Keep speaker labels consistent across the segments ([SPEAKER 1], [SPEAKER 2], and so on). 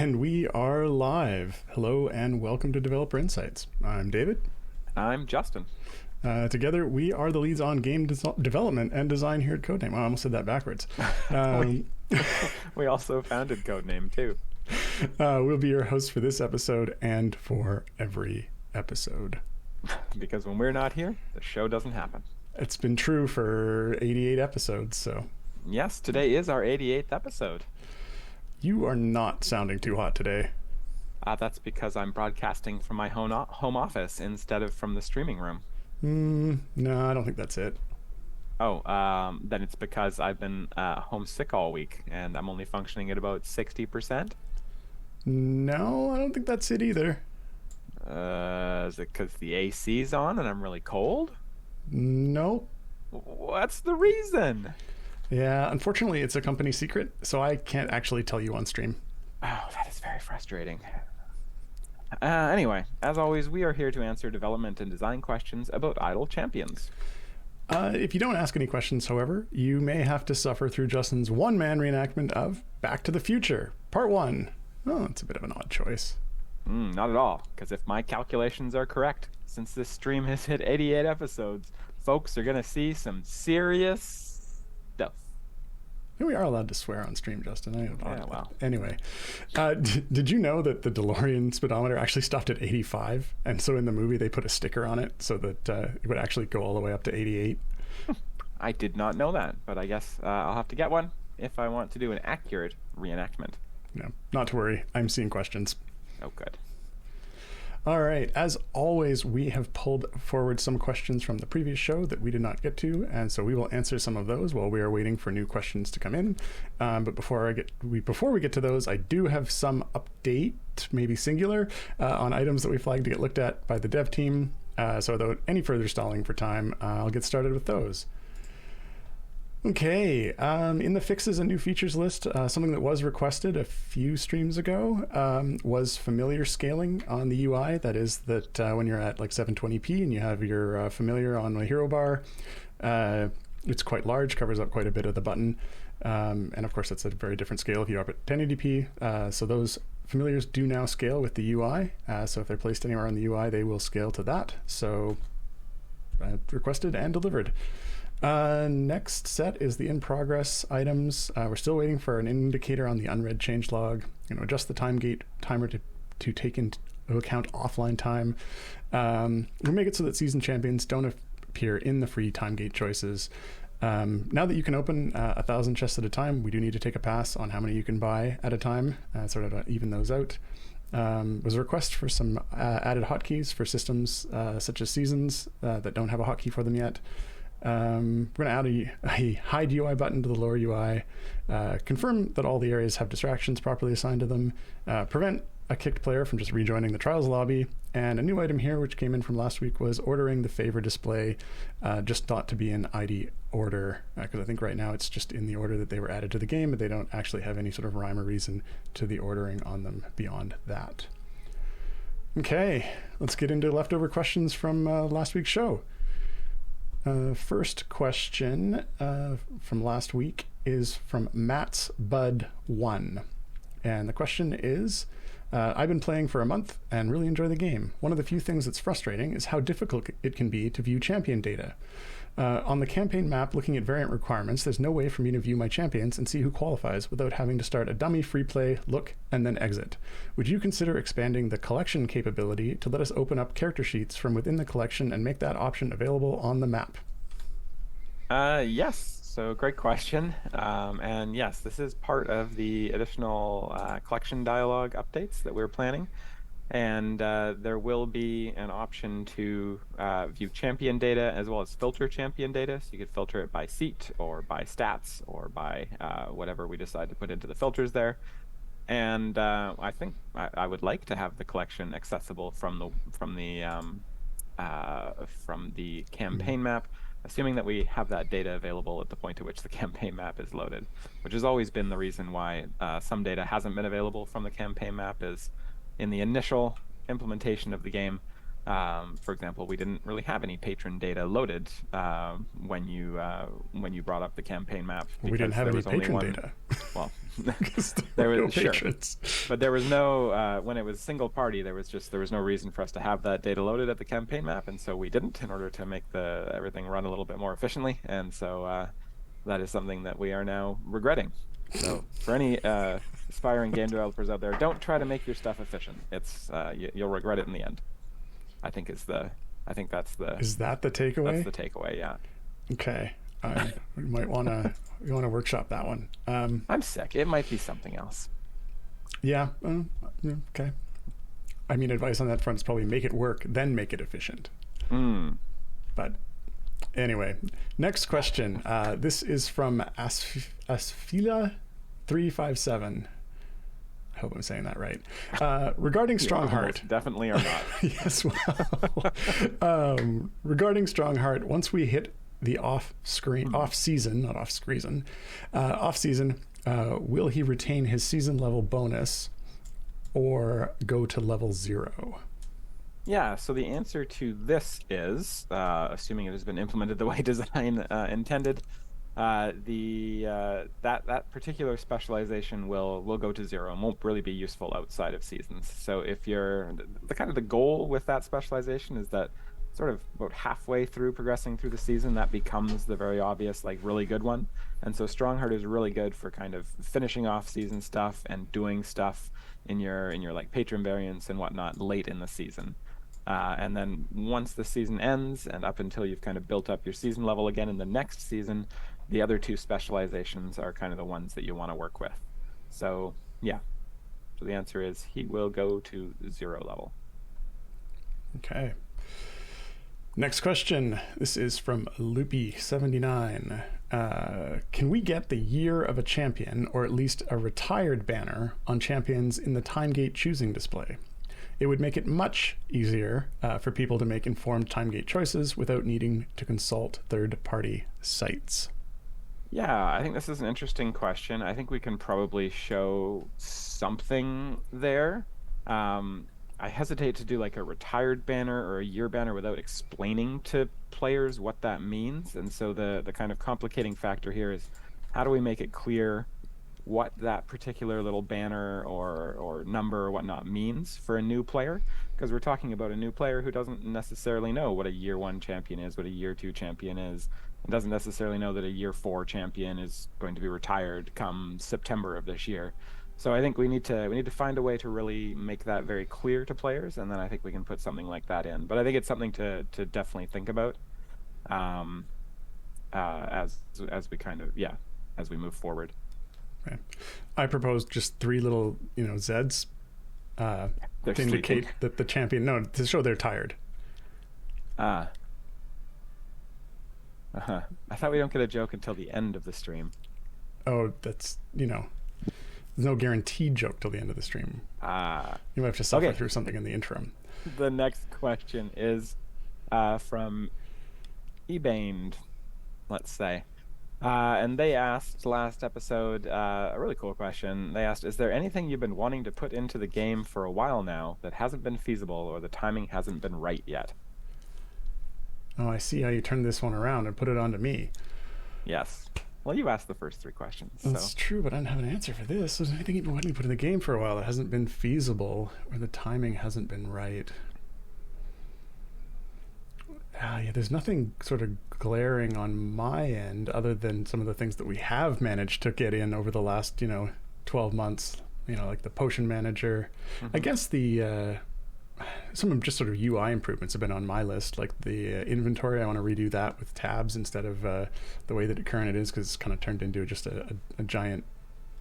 [SPEAKER 1] And we are live. Hello and welcome to Developer Insights. I'm David.
[SPEAKER 2] I'm Justin.
[SPEAKER 1] Together, we are the leads on game development and design here at Codename. I almost said that backwards.
[SPEAKER 2] we we also founded Codename too.
[SPEAKER 1] We'll be your hosts for this episode and for every episode.
[SPEAKER 2] Because when we're not here, the show doesn't happen.
[SPEAKER 1] It's been true for 88 episodes, so.
[SPEAKER 2] Yes, today is our 88th episode.
[SPEAKER 1] You are not sounding too hot today.
[SPEAKER 2] That's because I'm broadcasting from my home office instead of from the streaming room.
[SPEAKER 1] No, I don't think that's it.
[SPEAKER 2] Oh, then it's because I've been homesick all week and I'm only functioning at about 60%.
[SPEAKER 1] No, I don't think that's it either.
[SPEAKER 2] Is it because the AC's on and I'm really cold?
[SPEAKER 1] Nope.
[SPEAKER 2] What's the reason?
[SPEAKER 1] Yeah, unfortunately, it's a company secret, so I can't actually tell you on stream.
[SPEAKER 2] Oh, that is very frustrating. Anyway, as always, we are here to answer development and design questions about idle champions.
[SPEAKER 1] If you don't ask any questions, however, you may have to suffer through Justin's one-man reenactment of Back to the Future, Part 1. Oh, it's a bit of an odd choice.
[SPEAKER 2] Not at all, because if my calculations are correct, since this stream has hit 88 episodes, folks are going to see some serious stuff.
[SPEAKER 1] We are allowed to swear on stream, Justin.
[SPEAKER 2] Yeah, well.
[SPEAKER 1] Anyway, did you know that the DeLorean speedometer actually stopped at 85? And so in the movie, they put a sticker on it so that it would actually go all the way up to 88.
[SPEAKER 2] I did not know that, but I guess I'll have to get one if I want to do an accurate reenactment.
[SPEAKER 1] No, not to worry. I'm seeing questions.
[SPEAKER 2] Oh, good.
[SPEAKER 1] All right. As always, we have pulled forward some questions from the previous show that we did not get to, and so we will answer some of those while we are waiting for new questions to come in. But before we get to those, I do have some update, maybe singular, on items that we flagged to get looked at by the dev team. So without any further stalling for time, I'll get started with those. Okay, in the fixes and new features list, something that was requested a few streams ago was familiar scaling on the UI. That is that when you're at like 720p and you have your familiar on the hero bar, it's quite large, covers up quite a bit of the button. And of course, that's a very different scale if you're up at 1080p. So those familiars do now scale with the UI. So if they're placed anywhere on the UI, they will scale to that. So requested and delivered. Next set is the in-progress items. We're still waiting for an indicator on the unread changelog. Adjust the timer to take into account offline time. We'll make it so that season champions don't appear in the free time gate choices. Now that you can open 1,000 chests at a time, we do need to take a pass on how many you can buy at a time, sort of even those out. Was a request for some added hotkeys for systems such as seasons that don't have a hotkey for them yet. We're going to add a hide UI button to the lower UI, confirm that all the areas have distractions properly assigned to them, prevent a kicked player from just rejoining the trials lobby, and a new item here which came in from last week was ordering the favor display, just thought to be in ID order, because I think right now it's just in the order that they were added to the game, but they don't actually have any sort of rhyme or reason to the ordering on them beyond that. Okay, let's get into leftover questions from last week's show. First question from last week is from Matt's Bud 1. And the question is, I've been playing for a month and really enjoy the game. One of the few things that's frustrating is how difficult it can be to view champion data. On the campaign map, looking at variant requirements, there's no way for me to view my champions and see who qualifies without having to start a dummy free play, look, and then exit. Would you consider expanding the collection capability to let us open up character sheets from within the collection and make that option available on the map?
[SPEAKER 2] Yes, so great question. And yes, this is part of the additional collection dialogue updates that we're planning. And there will be an option to view champion data as well as filter champion data. So you could filter it by seat or by stats or by whatever we decide to put into the filters there. And I think I would like to have the collection accessible from the campaign map, assuming that we have that data available at the point at which the campaign map is loaded, which has always been the reason why some data hasn't been available from the campaign map. Is in the initial implementation of the game, For example, we didn't really have any patron data loaded when you brought up the campaign map
[SPEAKER 1] Well, we didn't
[SPEAKER 2] because
[SPEAKER 1] have
[SPEAKER 2] there
[SPEAKER 1] any
[SPEAKER 2] was only
[SPEAKER 1] patron
[SPEAKER 2] one.
[SPEAKER 1] data
[SPEAKER 2] Well,
[SPEAKER 1] because there
[SPEAKER 2] there
[SPEAKER 1] were no
[SPEAKER 2] was sure,
[SPEAKER 1] patrons.
[SPEAKER 2] but there was no when it was single party. There was no reason for us to have that data loaded at the campaign map, and so we didn't in order to make the everything run a little bit more efficiently. And so that is something that we are now regretting. So for any aspiring game developers out there, don't try to make your stuff efficient. You'll regret it in the end. I think is the I think
[SPEAKER 1] Is that the
[SPEAKER 2] that's
[SPEAKER 1] takeaway?
[SPEAKER 2] the takeaway. Yeah.
[SPEAKER 1] Okay. We might want to workshop that one.
[SPEAKER 2] I'm sick. It might be something else.
[SPEAKER 1] Yeah. Okay. I mean, advice on that front is probably make it work, then make it efficient.
[SPEAKER 2] Mm.
[SPEAKER 1] But anyway, next question. This is from Asfila357. I hope I'm saying that right. Regarding
[SPEAKER 2] You
[SPEAKER 1] Strongheart.
[SPEAKER 2] almost definitely are not.
[SPEAKER 1] Yes, well, regarding Strongheart, once we hit the off season, will he retain his season level bonus or go to level 0?
[SPEAKER 2] Yeah, so the answer to this is, assuming it has been implemented the way design intended, that particular specialization will go to 0 and won't really be useful outside of seasons. So if you're the kind of the goal with that specialization is that sort of about halfway through progressing through the season, that becomes the very obvious, like really good one. And so Strongheart is really good for kind of finishing off season stuff and doing stuff in your like patron variants and whatnot late in the season. And then once the season ends and up until you've kind of built up your season level again in the next season, the other two specializations are kind of the ones that you want to work with. So yeah. So the answer is he will go to 0 level.
[SPEAKER 1] Okay. Next question. This is from Loopy79. Can we get the year of a champion, or at least a retired banner, on champions in the Timegate choosing display? It would make it much easier for people to make informed Timegate choices without needing to consult third-party sites.
[SPEAKER 2] Yeah, I think this is an interesting question. I think we can probably show something there. I hesitate to do like a retired banner or a year banner without explaining to players what that means. And so the kind of complicating factor here is how do we make it clear what that particular little banner or number or whatnot means for a new player? Because we're talking about a new player who doesn't necessarily know what a year 1 champion is, what a year 2 champion is, and doesn't necessarily know that a year 4 champion is going to be retired come September of this year. So I think we need to find a way to really make that very clear to players, and then I think we can put something like that in. But I think it's something to definitely think about as we kind of as we move forward.
[SPEAKER 1] Right. I proposed just 3 little Zs to indicate that the champion to show they're tired.
[SPEAKER 2] I thought we don't get a joke until the end of the stream.
[SPEAKER 1] Oh, that's there's no guaranteed joke till the end of the stream. You might have to suffer through something in the interim.
[SPEAKER 2] The next question is from eBained, let's say. And they asked last episode a really cool question. They asked, is there anything you've been wanting to put into the game for a while now that hasn't been feasible or the timing hasn't been right yet?
[SPEAKER 1] Oh, I see how you turned this one around and put it onto me.
[SPEAKER 2] Yes. Well, you asked the first 3 questions.
[SPEAKER 1] That's true, but I don't have an answer for this. Is there anything you've been wanting to put in the game for a while that hasn't been feasible or the timing hasn't been right? Yeah, there's nothing sort of glaring on my end other than some of the things that we have managed to get in over the last 12 months, like the potion manager. I guess the some of just sort of UI improvements have been on my list, like the inventory. I want to redo that with tabs instead of the way that it currently is, because it's kind of turned into just a giant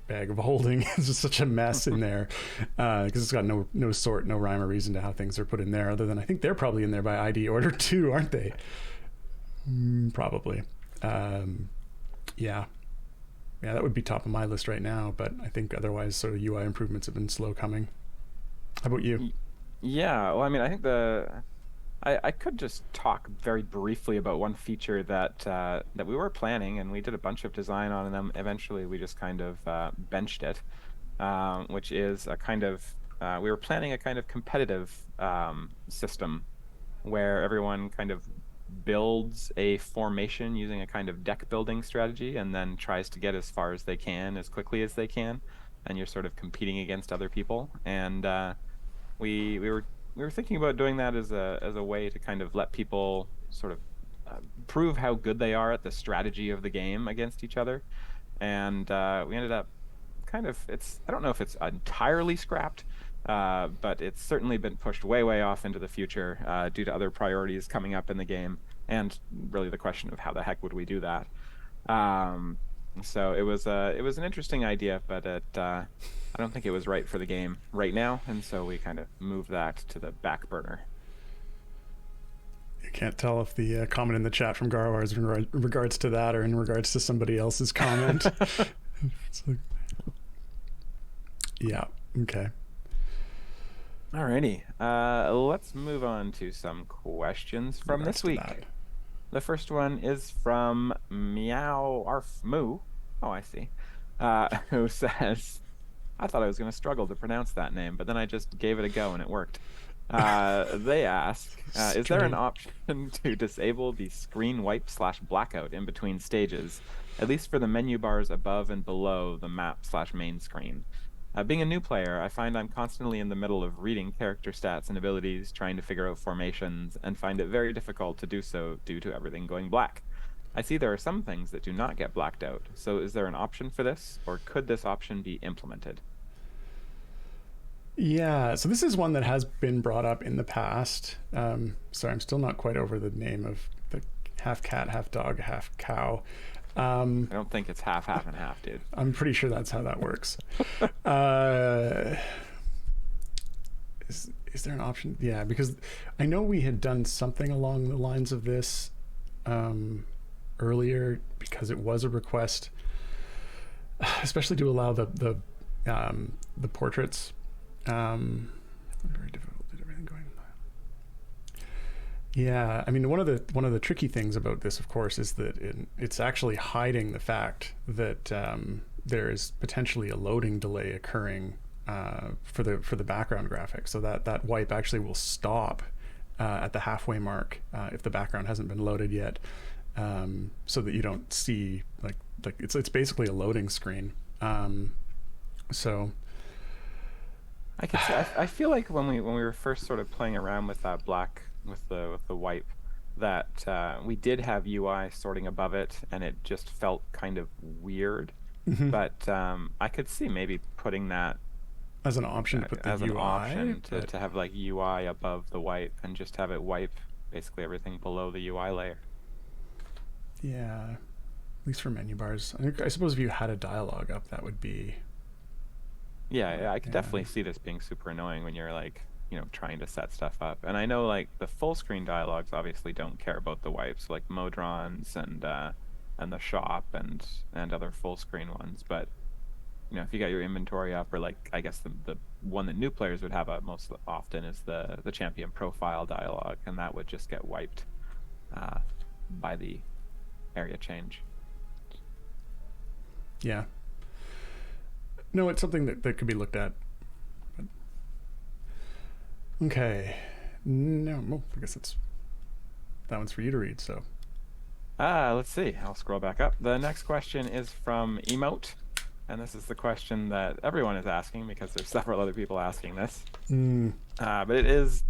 [SPEAKER 1] bag of holding. It's just such a mess in there because it's got no sort, no rhyme or reason to how things are put in there, other than I think they're probably in there by ID order too, aren't they? Probably. Yeah, that would be top of my list right now, but I think otherwise sort of UI improvements have been slow coming. How about you?
[SPEAKER 2] Yeah, well, I mean, I think I could just talk very briefly about one feature that we were planning, and we did a bunch of design on, and then eventually we just kind of benched it, which is a kind of we were planning a kind of competitive system where everyone kind of builds a formation using a kind of deck building strategy and then tries to get as far as they can as quickly as they can, and you're sort of competing against other people. And we were thinking about doing that as a way to kind of let people sort of prove how good they are at the strategy of the game against each other. And we ended up kind of, it's, I don't know if it's entirely scrapped, but it's certainly been pushed way, way off into the future due to other priorities coming up in the game, and really the question of how the heck would we do that. Um, so it was an interesting idea, but I don't think it was right for the game right now, and so we kind of moved that to the back burner.
[SPEAKER 1] You can't tell if the comment in the chat from Garwar is in regards to that or in regards to somebody else's comment. Like, yeah. Okay.
[SPEAKER 2] Alrighty. Let's move on to some questions from this week. The first one is from Meow Arf Moo. Oh, I see. Who says, I thought I was going to struggle to pronounce that name, but then I just gave it a go and it worked. They ask, is there an option to disable the screen wipe / blackout in between stages, at least for the menu bars above and below the map / main screen? Being a new player, I find I'm constantly in the middle of reading character stats and abilities, trying to figure out formations, and find it very difficult to do so due to everything going black. I see there are some things that do not get blacked out, so is there an option for this, or could this option be implemented?
[SPEAKER 1] Yeah, so this is one that has been brought up in the past. Sorry, I'm still not quite over the name of the half cat, half dog, half cow.
[SPEAKER 2] I don't think it's half, and half, dude.
[SPEAKER 1] I'm pretty sure that's how that works. Is there an option? Yeah, because I know we had done something along the lines of this earlier, because it was a request, especially to allow the portraits. Very difficult. Did everything going? Yeah, I mean, one of the tricky things about this, of course, is that it's actually hiding the fact that there is potentially a loading delay occurring for the background graphics. So that wipe actually will stop at the halfway mark if the background hasn't been loaded yet, so that you don't see like it's basically a loading screen. So.
[SPEAKER 2] I feel like when we were first sort of playing around with that black with the wipe, that we did have UI sorting above it, and it just felt kind of weird.
[SPEAKER 1] Mm-hmm.
[SPEAKER 2] But I could see maybe putting that
[SPEAKER 1] as an option to put the
[SPEAKER 2] as
[SPEAKER 1] UI,
[SPEAKER 2] an option to have like UI above the wipe and just have it wipe basically everything below the UI layer.
[SPEAKER 1] Yeah, at least for menu bars. I suppose if you had a dialogue up, that would be.
[SPEAKER 2] Yeah, I could definitely see this being super annoying when you're like, you know, trying to set stuff up. And I know like the full screen dialogues obviously don't care about the wipes, like Modrons and the shop and other full screen ones. But you know, if you got your inventory up, or like I guess the one that new players would have up most often is the champion profile dialogue, and that would just get wiped by the area change.
[SPEAKER 1] Yeah. No, it's something that could be looked at. But... Okay. No, well, I guess that one's for you to read, so.
[SPEAKER 2] Let's see. I'll scroll back up. The next question is from Emote, and this is the question that everyone is asking because there's several other people asking this. But it is,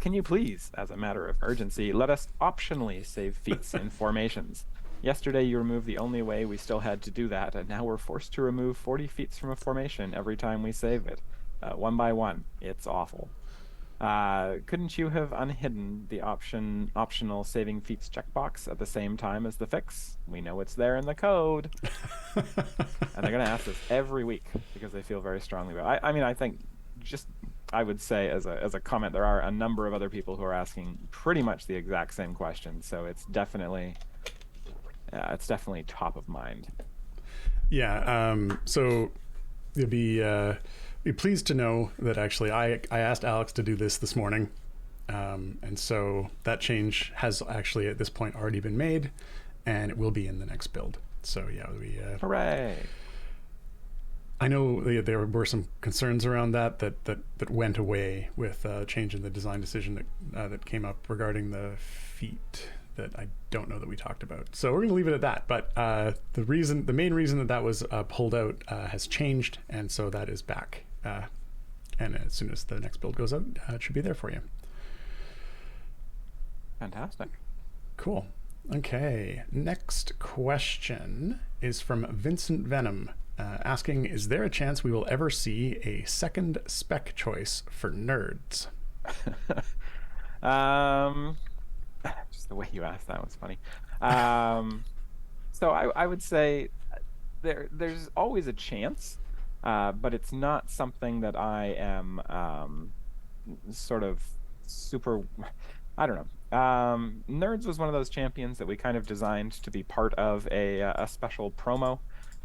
[SPEAKER 2] can you please, as a matter of urgency, let us optionally save feats in formations? Yesterday, you removed the only way we still had to do that, and now we're forced to remove 40 feats from a formation every time we save it. One by one. It's awful. Couldn't you have unhidden the optional saving feats checkbox at the same time as the fix? We know it's there in the code. And they're going to ask this every week because they feel very strongly about it. I mean, I think I would say as a comment, there are a number of other people who are asking pretty much the exact same question. So it's definitely top of mind.
[SPEAKER 1] Yeah. So you'll be pleased to know that actually I asked Alex to do this morning. And so that change has actually at this point already been made, and it will be in the next build. So yeah,
[SPEAKER 2] Hooray!
[SPEAKER 1] I know there were some concerns around that went away with change in the design decision that came up regarding the feet that I don't know that we talked about. So we're going to leave it at that. But the main reason that was pulled out has changed, and so that is back. And as soon as the next build goes out, it should be there for you.
[SPEAKER 2] Fantastic.
[SPEAKER 1] Cool. Okay, next question is from Vincent Venom, asking, is there a chance we will ever see a second spec choice for nerds?
[SPEAKER 2] um, just the way you asked that was funny. So I would say there's always a chance, but it's not something that I am sort of super. I don't know. Nerds was one of those champions that we kind of designed to be part of a special promo,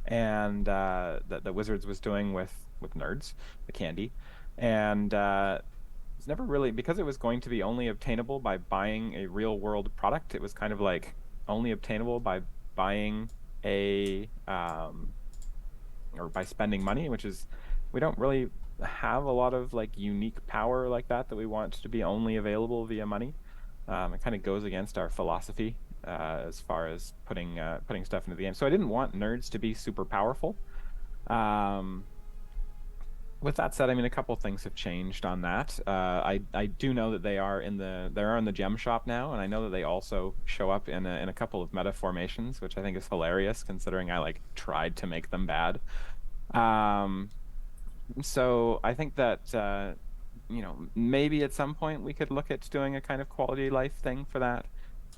[SPEAKER 2] and that the Wizards was doing with Nerds, the candy, and it's never really, because it was going to be only obtainable by buying a real world product. It was kind of like only obtainable by buying or by spending money, which is, we don't really have a lot of like unique power like that we want to be only available via money. It kind of goes against our philosophy as far as putting stuff into the game. So I didn't want nerds to be super powerful. With that said, I mean, a couple things have changed on that. I do know that they are in the gem shop now, and I know that they also show up in a couple of meta formations, which I think is hilarious considering I like tried to make them bad. So I think that maybe at some point we could look at doing a kind of quality of life thing for that.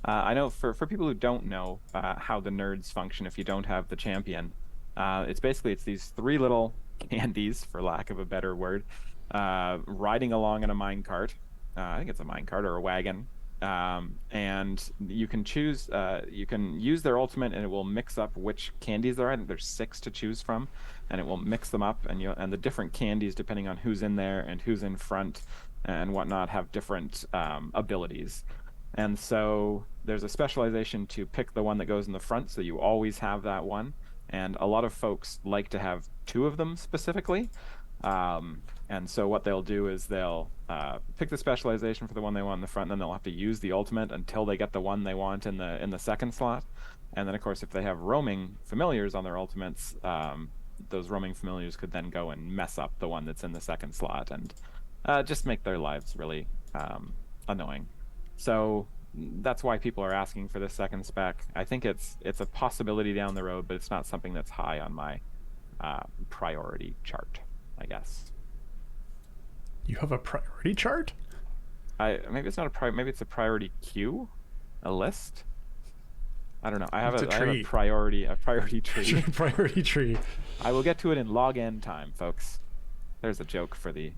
[SPEAKER 2] I know for people who don't know how the nerds function, if you don't have the champion, it's these three little candies, for lack of a better word, riding along in a minecart. I think it's a minecart or a wagon. And you can choose, you can use their ultimate, and it will mix up which candies there are. I think there's 6 to choose from, and it will mix them up, and the different candies, depending on who's in there and who's in front and whatnot, have different abilities. And so there's a specialization to pick the one that goes in the front, so you always have that one. And a lot of folks like to have 2 of them specifically. And so what they'll do is they'll pick the specialization for the one they want in the front, and then they'll have to use the ultimate until they get the one they want in the second slot. And then, of course, if they have roaming familiars on their ultimates, those roaming familiars could then go and mess up the one that's in the second slot and just make their lives really annoying. So that's why people are asking for the second spec. I think it's a possibility down the road, but it's not something that's high on my priority chart, I guess.
[SPEAKER 1] You have a priority chart?
[SPEAKER 2] Maybe it's not maybe it's a priority queue, a list. I don't know. I have a priority tree.
[SPEAKER 1] Priority tree.
[SPEAKER 2] I will get to it in log n time, folks. There's a joke for the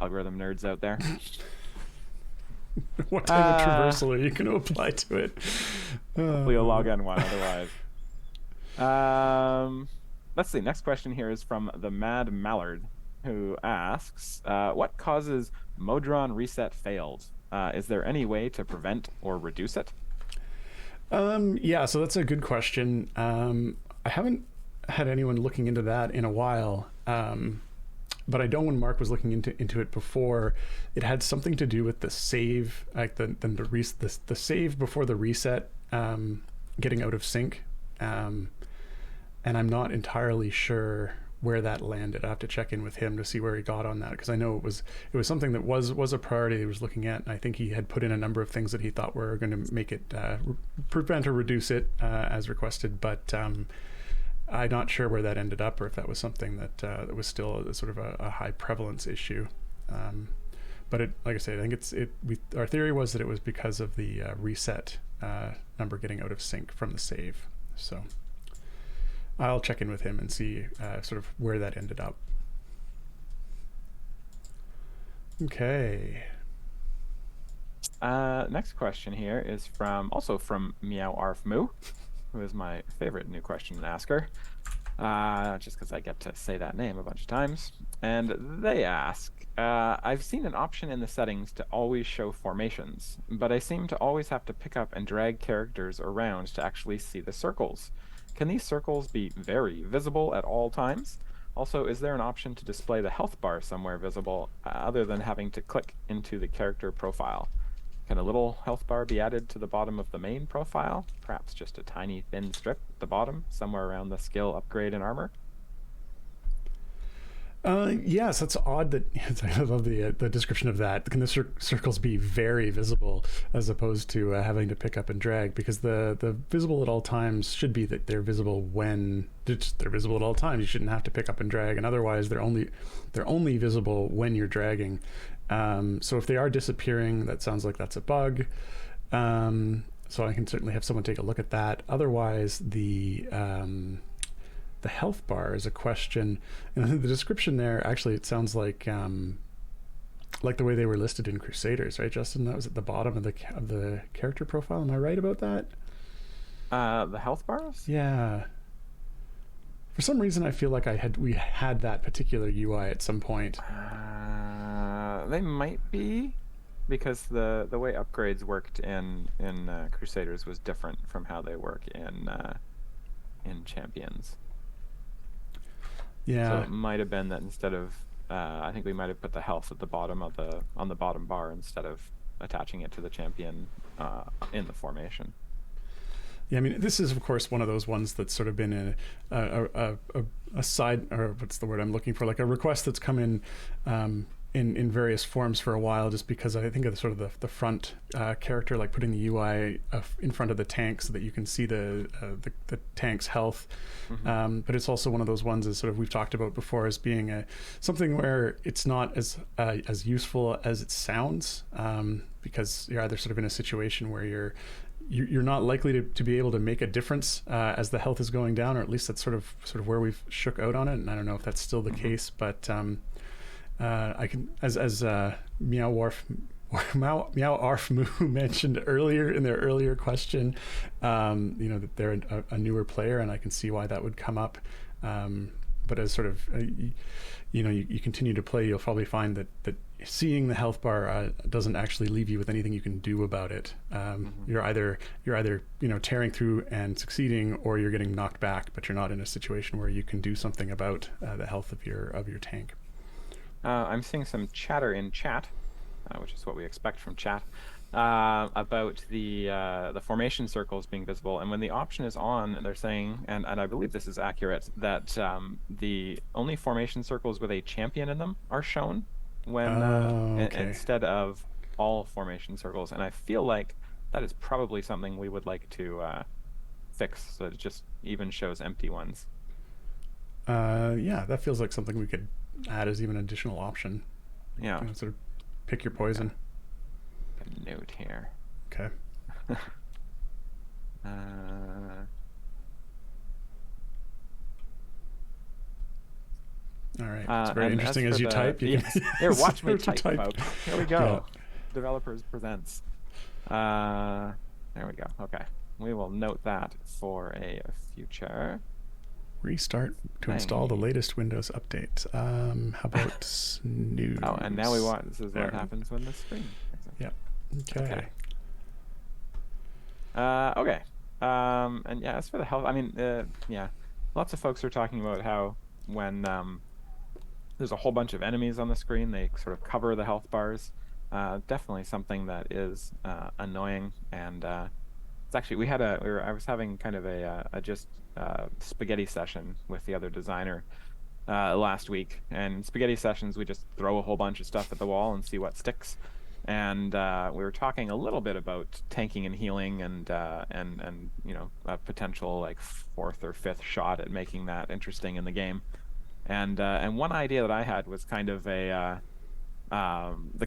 [SPEAKER 2] algorithm nerds out there.
[SPEAKER 1] What type of traversal are you going to apply to it?
[SPEAKER 2] Hopefully a log n one, otherwise. Let's see. Next question here is from the Mad Mallard, who asks, what causes Modron reset fails? Is there any way to prevent or reduce it?
[SPEAKER 1] Yeah, so that's a good question. I haven't had anyone looking into that in a while. But I know when Mark was looking into it before, it had something to do with the save, like the save before the reset, getting out of sync. And I'm not entirely sure where that landed. I have to check in with him to see where he got on that, because I know it was something that was a priority he was looking at, and I think he had put in a number of things that he thought were going to make it prevent or reduce it as requested, but I'm not sure where that ended up, or if that was something that was still a sort of a high prevalence issue. But like I said, I think our theory was that it was because of the reset number getting out of sync from the save. So I'll check in with him and see sort of where that ended up. Okay.
[SPEAKER 2] Next question here is also from Meow Arf Moo, who is my favorite new question asker, just because I get to say that name a bunch of times. And they ask, I've seen an option in the settings to always show formations, but I seem to always have to pick up and drag characters around to actually see the circles. Can these circles be very visible at all times? Also, is there an option to display the health bar somewhere visible other than having to click into the character profile? Can a little health bar be added to the bottom of the main profile? Perhaps just a tiny thin strip at the bottom, somewhere around the skill upgrade and armor?
[SPEAKER 1] Yes, that's odd. That I love the description of that. Can the circles be very visible as opposed to having to pick up and drag? Because the visible at all times should be that they're visible when they're visible at all times. You shouldn't have to pick up and drag, and otherwise they're only visible when you're dragging. So if they are disappearing, that sounds like that's a bug. So I can certainly have someone take a look at that. Otherwise, the health bar is a question, and the description there actually it sounds like the way they were listed in Crusaders, right, Justin? That was at the bottom of the character profile. Am I right about that?
[SPEAKER 2] The health bars?
[SPEAKER 1] Yeah. For some reason, I feel like we had that particular UI at some point.
[SPEAKER 2] They might be, because the way upgrades worked in Crusaders was different from how they work in Champions.
[SPEAKER 1] Yeah.
[SPEAKER 2] So it might have been that instead of I think we might have put the health at the bottom of on the bottom bar instead of attaching it to the champion in the formation.
[SPEAKER 1] Yeah, I mean, this is of course one of those ones that's sort of been a side, or what's the word I'm looking for, like a request that's come in various forms for a while, just because I think of the front character, like putting the UI in front of the tank so that you can see the tank's health.
[SPEAKER 2] Mm-hmm.
[SPEAKER 1] But it's also one of those ones, as sort of we've talked about before, as being something where it's not as useful as it sounds, because you're either sort of in a situation where you're not likely to be able to make a difference as the health is going down, or at least that's sort of where we've shook out on it. And I don't know if that's still the case, but I can, as Meow Arf Moo mentioned earlier in their earlier question, that they're a newer player, and I can see why that would come up. But as sort of you continue to play, you'll probably find that seeing the health bar doesn't actually leave you with anything you can do about it. You're either tearing through and succeeding, or you're getting knocked back, but you're not in a situation where you can do something about the health of your tank.
[SPEAKER 2] I'm seeing some chatter in chat, which is what we expect from chat, about the formation circles being visible. And when the option is on, they're saying, and I believe this is accurate, that the only formation circles with a champion in them are shown when instead of all formation circles. And I feel like that is probably something we would like to fix, so that it just even shows empty ones.
[SPEAKER 1] Yeah, that feels like something we could add as even an additional option.
[SPEAKER 2] Yeah.
[SPEAKER 1] Sort of pick your poison.
[SPEAKER 2] A note here.
[SPEAKER 1] Okay. All right. It's very interesting as you type.
[SPEAKER 2] Here, watch me type, folks. Here we go. Yeah. Developers presents. There we go. Okay. We will note that for a future.
[SPEAKER 1] Restart to install the latest Windows update. How about news?
[SPEAKER 2] Oh, and now this is what happens when the screen.
[SPEAKER 1] Yeah. Okay.
[SPEAKER 2] Okay. And yeah, as for the health, I mean, yeah, lots of folks are talking about how when there's a whole bunch of enemies on the screen, they sort of cover the health bars. Definitely something that is annoying, and it's actually I was having kind of a just spaghetti session with the other designer last week, and in spaghetti sessions we just throw a whole bunch of stuff at the wall and see what sticks. And we were talking a little bit about tanking and healing, and a potential like 4th or 5th shot at making that interesting in the game. And one idea that I had was kind of the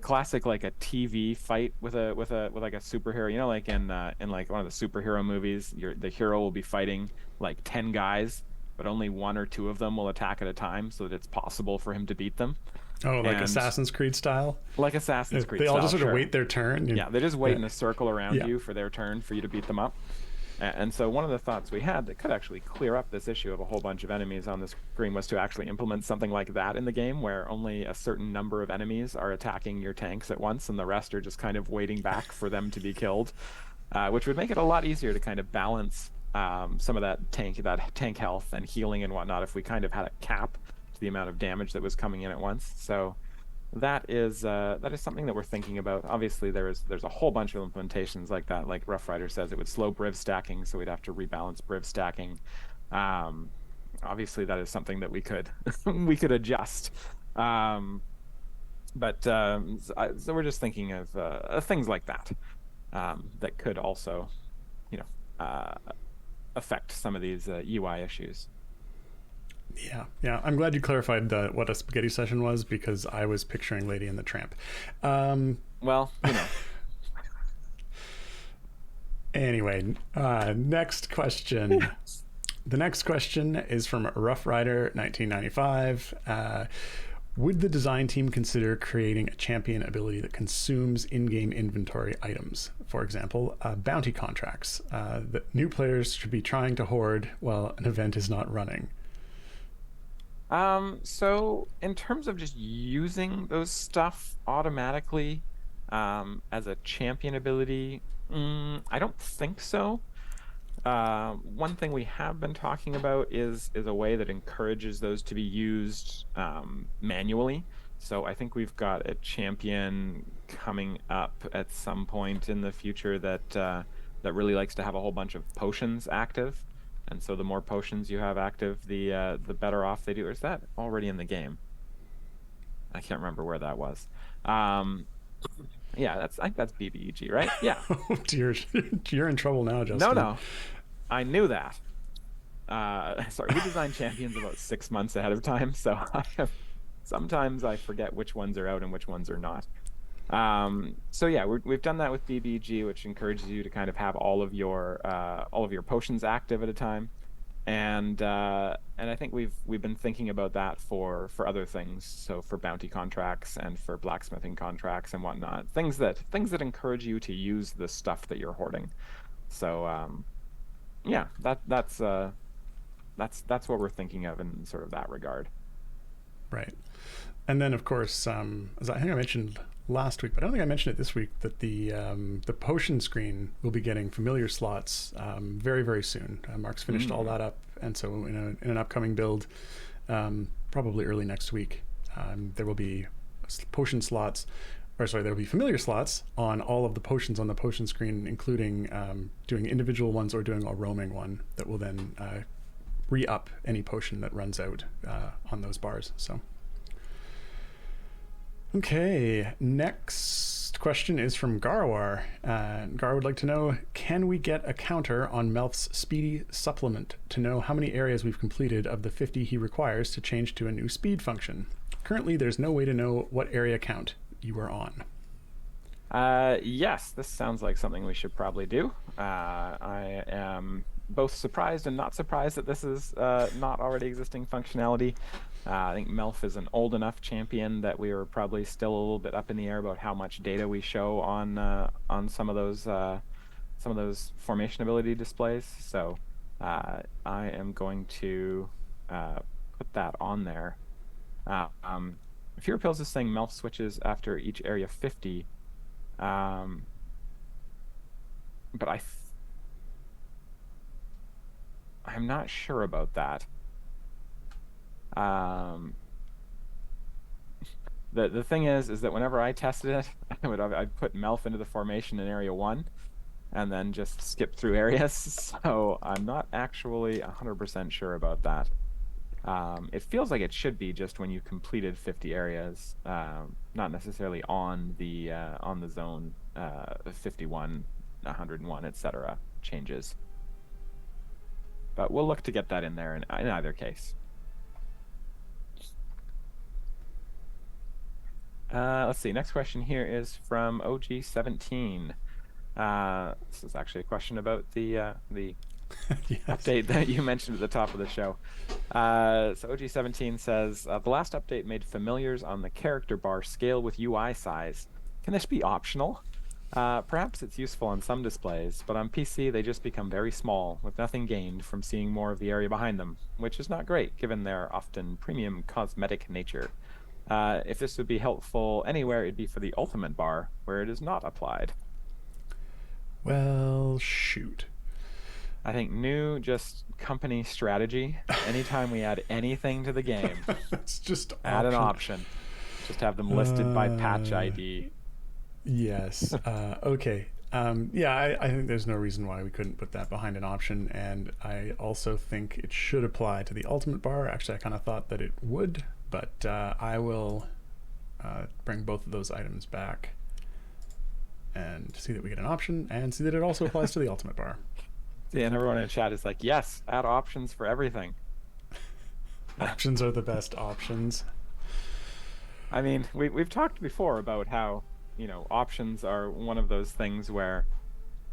[SPEAKER 2] classic, like a TV fight with like a superhero, like in like one of the superhero movies, the hero will be fighting like 10 guys, but only 1 or 2 of them will attack at a time, so that it's possible for him to beat them.
[SPEAKER 1] Oh, like Assassin's Creed style?
[SPEAKER 2] Like Assassin's Creed
[SPEAKER 1] style. They all
[SPEAKER 2] just
[SPEAKER 1] sort of wait their turn.
[SPEAKER 2] Yeah, they just wait in a circle around you for their turn for you to beat them up. And so one of the thoughts we had that could actually clear up this issue of a whole bunch of enemies on the screen was to actually implement something like that in the game, where only a certain number of enemies are attacking your tanks at once, and the rest are just kind of waiting back for them to be killed, which would make it a lot easier to kind of balance some of that tank health and healing and whatnot if we kind of had a cap the amount of damage that was coming in at once. So that is something that we're thinking about. Obviously, there's a whole bunch of implementations like that. Like Rough Rider says, it would slow Briv stacking, so we'd have to rebalance Briv stacking. Um, Obviously, that is something that we could we could adjust. Um, so we're just thinking of things like that that could also, you know, affect some of these UI issues.
[SPEAKER 1] Yeah, yeah. I'm glad you clarified what a spaghetti session was, because I was picturing Lady and the Tramp.
[SPEAKER 2] Well, you know.
[SPEAKER 1] Anyway, next question. The next question is from Rough Rider 1995. Would the design team consider creating a champion ability that consumes in-game inventory items? For example, bounty contracts that new players should be trying to hoard while an event is not running.
[SPEAKER 2] So in terms of just using those stuff automatically, as a champion ability, I don't think so. One thing we have been talking about is a way that encourages those to be used manually. So I think we've got a champion coming up at some point in the future that really likes to have a whole bunch of potions active. And so the more potions you have active, the better off they do. Or is that already in the game? I can't remember where that was. Um, yeah, I think that's BBEG, right? Yeah.
[SPEAKER 1] Oh dear, you're in trouble now,
[SPEAKER 2] No,
[SPEAKER 1] Justin.
[SPEAKER 2] no, I knew that. Sorry, we design champions about 6 months ahead of time, so sometimes I forget which ones are out and which ones are not. So yeah, we've done that with BBG, which encourages you to kind of have all of your potions active at a time, and I think we've been thinking about that for other things, so for bounty contracts and for blacksmithing contracts and whatnot, things that encourage you to use the stuff that you're hoarding. So yeah, that's what we're thinking of in sort of that regard.
[SPEAKER 1] Right. And then, of course, as I think I mentioned last week, but I don't think I mentioned it this week, that the potion screen will be getting familiar slots very, very soon. Mark's finished all that up, and so in an upcoming build, probably early next week, there will be potion slots, or sorry, there will be familiar slots on all of the potions on the potion screen, including doing individual ones or doing a roaming one that will then re-up any potion that runs out on those bars. So. Okay, next question is from Garwar. Gar would like to know, can we get a counter on Melf's speedy supplement to know how many areas we've completed of the 50 he requires to change to a new speed function? Currently, there's no way to know what area count you are on.
[SPEAKER 2] Yes, this sounds like something we should probably do. I am both surprised and not surprised that this is not already existing functionality. I think Melf is an old enough champion that we were probably still a little bit up in the air about how much data we show on some of those formation ability displays. So I am going to put that on there. Fewer Pills is saying Melf switches after each area 50. But I'm not sure about that. The thing is that whenever I tested it, I'd put Melf into the formation in area 1 and then just skip through areas. So I'm not actually 100% sure about that. It feels like it should be just when you completed 50 areas, not necessarily on the zone 51, 101, etc. changes. But we'll look to get that in there in either case. Let's see. Next question here is from OG17. This is actually a question about the
[SPEAKER 1] Yes.
[SPEAKER 2] update that you mentioned at the top of the show. So OG17 says, the last update made familiars on the character bar scale with UI size. Can this be optional? Perhaps it's useful on some displays, but on PC they just become very small, with nothing gained from seeing more of the area behind them, which is not great given their often premium cosmetic nature. If this would be helpful anywhere, it'd be for the ultimate bar, where it is not applied.
[SPEAKER 1] Well, shoot.
[SPEAKER 2] I think new just company strategy. Anytime we add anything to the game,
[SPEAKER 1] It's just
[SPEAKER 2] add an
[SPEAKER 1] option.
[SPEAKER 2] option. Just have them listed by patch
[SPEAKER 1] Uh,
[SPEAKER 2] ID.
[SPEAKER 1] yes. Okay. Yeah, I think there's no reason why we couldn't put that behind an option, and I also think it should apply to the ultimate bar. Actually, I kind of thought that it would, but I will bring both of those items back and see that we get an option, and see that it also applies to the ultimate bar.
[SPEAKER 2] See, and everyone in chat is like, yes, add options for everything.
[SPEAKER 1] Options are the best options.
[SPEAKER 2] I mean, we've talked before about how, options are one of those things where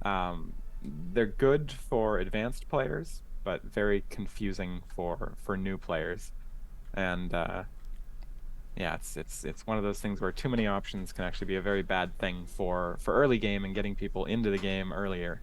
[SPEAKER 2] they're good for advanced players, but very confusing for new players. And yeah, it's one of those things where too many options can actually be a very bad thing for early game and getting people into the game earlier.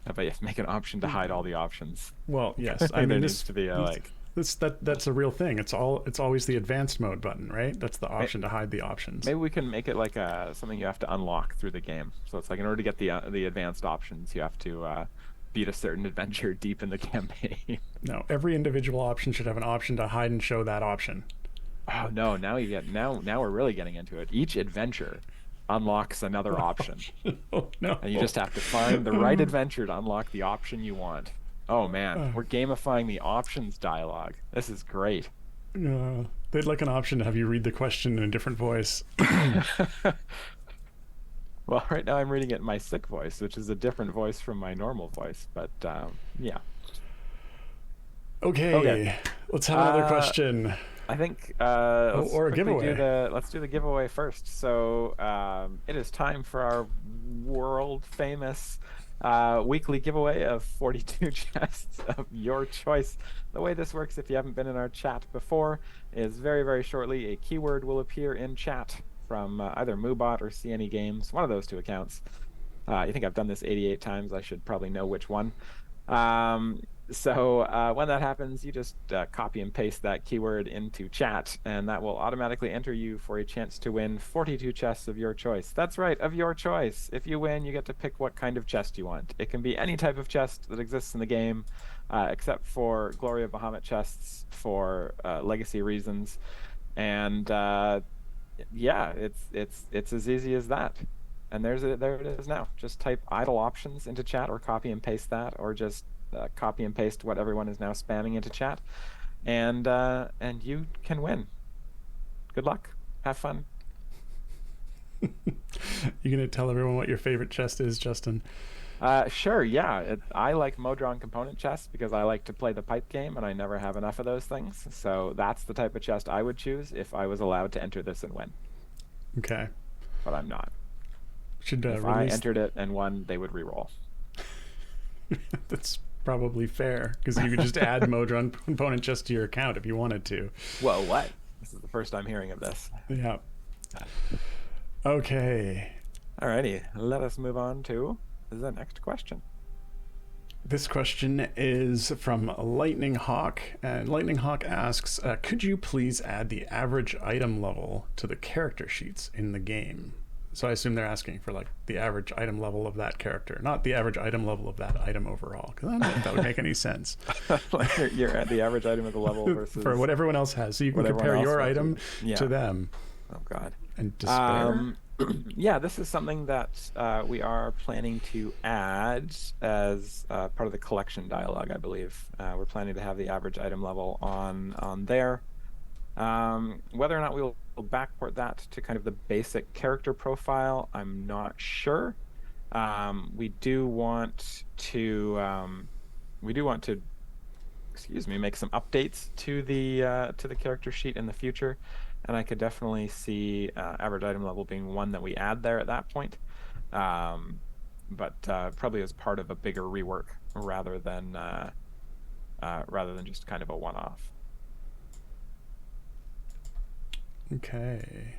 [SPEAKER 2] But you have to make an option to hide all the options.
[SPEAKER 1] Well, yes. I
[SPEAKER 2] There
[SPEAKER 1] mean,
[SPEAKER 2] needs to be a like.
[SPEAKER 1] that's a real thing. It's always the advanced mode button, right? That's the
[SPEAKER 2] may-
[SPEAKER 1] option to hide the options.
[SPEAKER 2] Maybe we can make it like something you have to unlock through the game. So it's like in order to get the advanced options, you have to beat a certain adventure deep in the campaign.
[SPEAKER 1] No, every individual option should have an option to hide and show that option.
[SPEAKER 2] Oh no, now we're really getting into it. Each adventure unlocks another option.
[SPEAKER 1] Oh no.
[SPEAKER 2] And you just have to find the right adventure to unlock the option you want. Oh man, we're gamifying the options dialogue. This is great.
[SPEAKER 1] They'd like an option to have you read the question in a different voice.
[SPEAKER 2] Well, right now I'm reading it in my sick voice, which is a different voice from my normal voice, but yeah.
[SPEAKER 1] Okay. Let's have another question.
[SPEAKER 2] I think
[SPEAKER 1] or a giveaway.
[SPEAKER 2] Let's do the giveaway first. So it is time for our world famous weekly giveaway of 42 chests of your choice. The way this works, if you haven't been in our chat before, is very, very shortly a keyword will appear in chat from either Moobot or See Any Games, one of those two accounts. I think I've done this 88 times. I should probably know which one. So when that happens, you just copy and paste that keyword into chat, and that will automatically enter you for a chance to win 42 chests of your choice. That's right, of your choice. If you win, you get to pick what kind of chest you want. It can be any type of chest that exists in the game, except for Glory of Bahamut chests for legacy reasons. And yeah, it's as easy as that. And there it is now. Just type idle options into chat, or copy and paste that, or just copy and paste what everyone is now spamming into chat, and you can win. Good luck. Have fun.
[SPEAKER 1] You gonna tell everyone what your favorite chest is, Justin?
[SPEAKER 2] Sure. Yeah. I like Modron component chests because I like to play the pipe game, and I never have enough of those things. So that's the type of chest I would choose if I was allowed to enter this and win.
[SPEAKER 1] Okay.
[SPEAKER 2] But I'm not.
[SPEAKER 1] Should
[SPEAKER 2] if I entered it and won, they would reroll.
[SPEAKER 1] That's probably fair, because you could just add Modron component just to your account if you wanted to.
[SPEAKER 2] Whoa, what? This is the first I'm hearing of this.
[SPEAKER 1] Yeah. Okay.
[SPEAKER 2] Alrighty, let us move on to the next question.
[SPEAKER 1] This question is from Lightning Hawk, and Lightning Hawk asks, could you please add the average item level to the character sheets in the game? So I assume they're asking for like the average item level of that character, not the average item level of that item overall, because I don't think that would make any sense.
[SPEAKER 2] Like you're at the average item of the level versus
[SPEAKER 1] for what everyone else has, so you can compare your item to them.
[SPEAKER 2] Oh God.
[SPEAKER 1] And despair.
[SPEAKER 2] Yeah, this is something that we are planning to add as part of the collection dialogue, I believe. We're planning to have the average item level on there. Whether or not we'll backport that to kind of the basic character profile, I'm not sure. We do want to make some updates to the character sheet in the future, and I could definitely see average item level being one that we add there at that point. But probably as part of a bigger rework rather than just kind of a one-off.
[SPEAKER 1] Okay.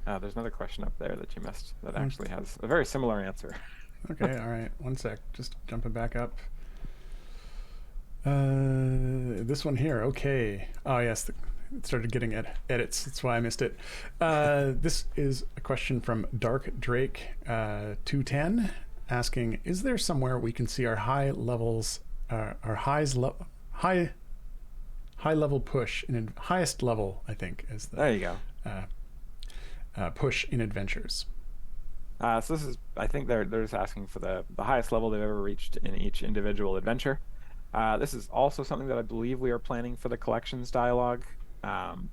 [SPEAKER 2] There's another question up there that you missed that actually has a very similar answer.
[SPEAKER 1] Okay, all right. One sec. Just jumping back up. This one here. Okay. Oh, yes. It started getting edits. That's why I missed it. This is a question from Dark Drake 210. asking, is there somewhere we can see our high levels, our high level push in highest level, I think, is the
[SPEAKER 2] There you go.
[SPEAKER 1] push in adventures.
[SPEAKER 2] So this is, I think they're just asking for the highest level they've ever reached in each individual adventure. This is also something that I believe we are planning for the collections dialogue. Um,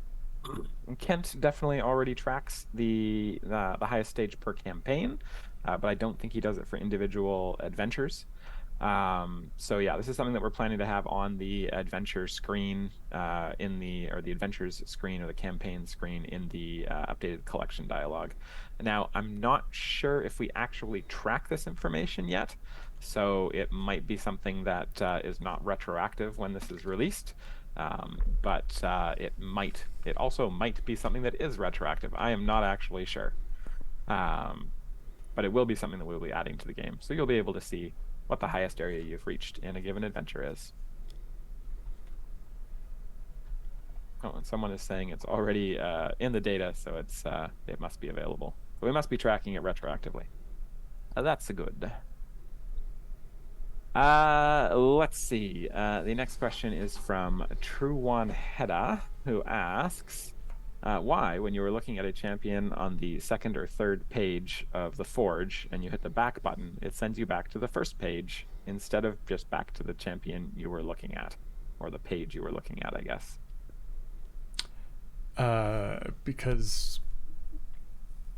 [SPEAKER 2] Kent definitely already tracks the highest stage per campaign, but I don't think he does it for individual adventures. So yeah, this is something that we're planning to have on the adventure screen or the adventures screen or the campaign screen in the updated collection dialogue. Now, I'm not sure if we actually track this information yet, so it might be something that is not retroactive when this is released. But it also might be something that is retroactive. I am not actually sure. But it will be something that we'll be adding to the game. So you'll be able to see what the highest area you've reached in a given adventure is. Oh, and someone is saying it's already in the data, so it must be available. So we must be tracking it retroactively. That's good. Let's see. The next question is from Truwan Heda, who asks, why, when you were looking at a champion on the second or third page of the Forge and you hit the back button, it sends you back to the first page instead of just back to the champion you were looking at, or the page you were looking at, I guess.
[SPEAKER 1] Because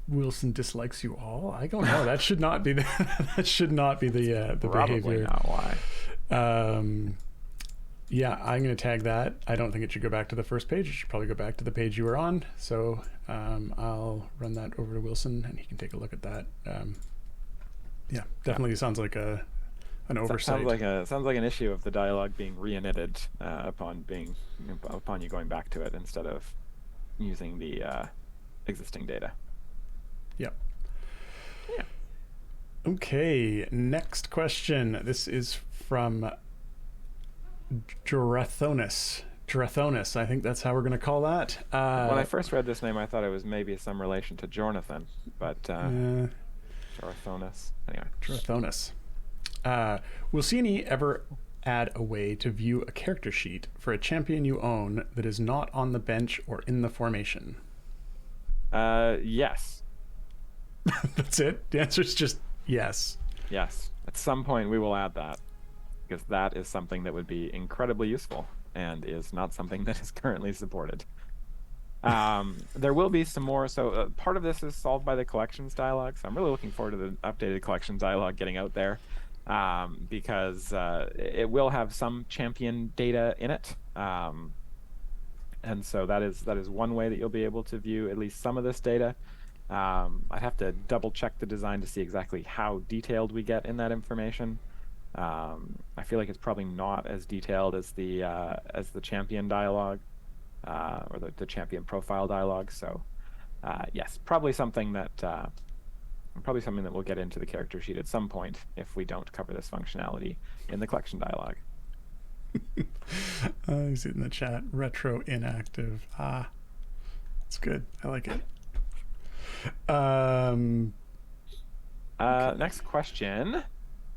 [SPEAKER 1] Wilson dislikes you all. I don't know. That should not be the that should not be the
[SPEAKER 2] Probably
[SPEAKER 1] behavior.
[SPEAKER 2] Not why.
[SPEAKER 1] Yeah, I'm going to tag that. I don't think it should go back to the first page. It should probably go back to the page you were on. So I'll run that over to Wilson, and he can take a look at that. Yeah, definitely sounds like an oversight.
[SPEAKER 2] Sounds like an issue of the dialogue being re-knitted upon you going back to it instead of using the existing data.
[SPEAKER 1] Yep.
[SPEAKER 2] Yeah.
[SPEAKER 1] Okay, next question. This is from Drathonus. I think that's how we're going to call that.
[SPEAKER 2] When I first read this name, I thought it was maybe some relation to Jonathan, but Drathonus. Anyway.
[SPEAKER 1] Drathonus. Will C&E ever add a way to view a character sheet for a champion you own that is not on the bench or in the formation?
[SPEAKER 2] Yes.
[SPEAKER 1] That's it? The answer is just yes.
[SPEAKER 2] Yes. At some point, we will add that, because that is something that would be incredibly useful and is not something that is currently supported. There will be some more. So part of this is solved by the collections dialogue. So I'm really looking forward to the updated collections dialogue getting out there, because it will have some champion data in it. And so that is one way that you'll be able to view at least some of this data. I'd have to double check the design to see exactly how detailed we get in that information. I feel like it's probably not as detailed as the champion dialogue, or the champion profile dialogue. So yes, probably something that we'll get into the character sheet at some point if we don't cover this functionality in the collection dialogue.
[SPEAKER 1] He's in the chat. Retro inactive. It's good. I like it. Okay.
[SPEAKER 2] Next question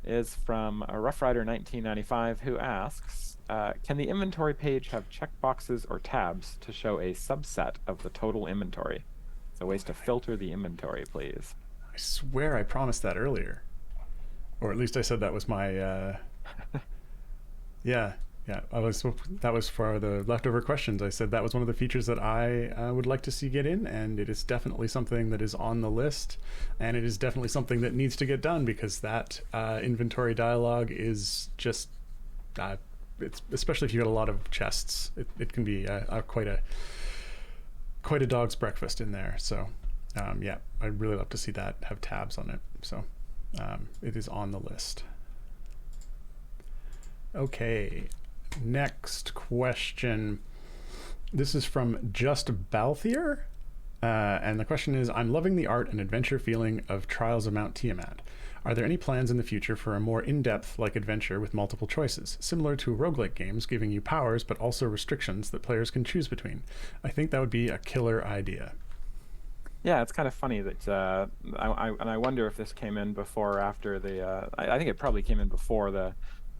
[SPEAKER 2] is from a Rough Rider 1995, who asks, can the inventory page have checkboxes or tabs to show a subset of the total inventory? So ways to filter the inventory, please.
[SPEAKER 1] I swear I promised that earlier, or at least I said that was my yeah. That was for the leftover questions. I said that was one of the features that I would like to see get in, and it is definitely something that is on the list, and it is definitely something that needs to get done, because that inventory dialogue is just it's, especially if you got a lot of chests, it can be quite a dog's breakfast in there. So yeah, I'd really love to see that have tabs on it. So it is on the list. Okay. Next question. This is from Just Balthier. And the question is, I'm loving the art and adventure feeling of Trials of Mount Tiamat. Are there any plans in the future for a more in-depth like adventure with multiple choices, similar to roguelike games giving you powers but also restrictions that players can choose between? I think that would be a killer idea.
[SPEAKER 2] Yeah, it's kind of funny that and I wonder if this came in before or after the I think it probably came in before the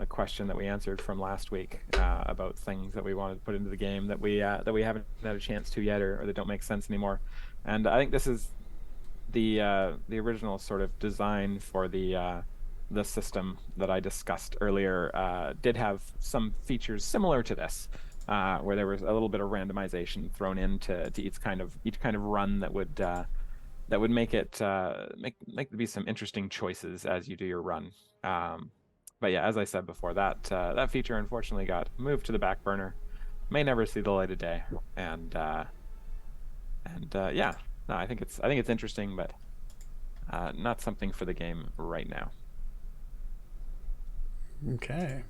[SPEAKER 2] question that we answered from last week about things that we wanted to put into the game that we haven't had a chance to yet, or that don't make sense anymore. And I think this is the original sort of design for the system that I discussed earlier did have some features similar to this, where there was a little bit of randomization thrown into to each kind of run that would make it make there be some interesting choices as you do your run. But yeah, as I said before, that feature unfortunately got moved to the back burner, may never see the light of day, and yeah, no, I think it's interesting, but not something for the game right now.
[SPEAKER 1] Okay.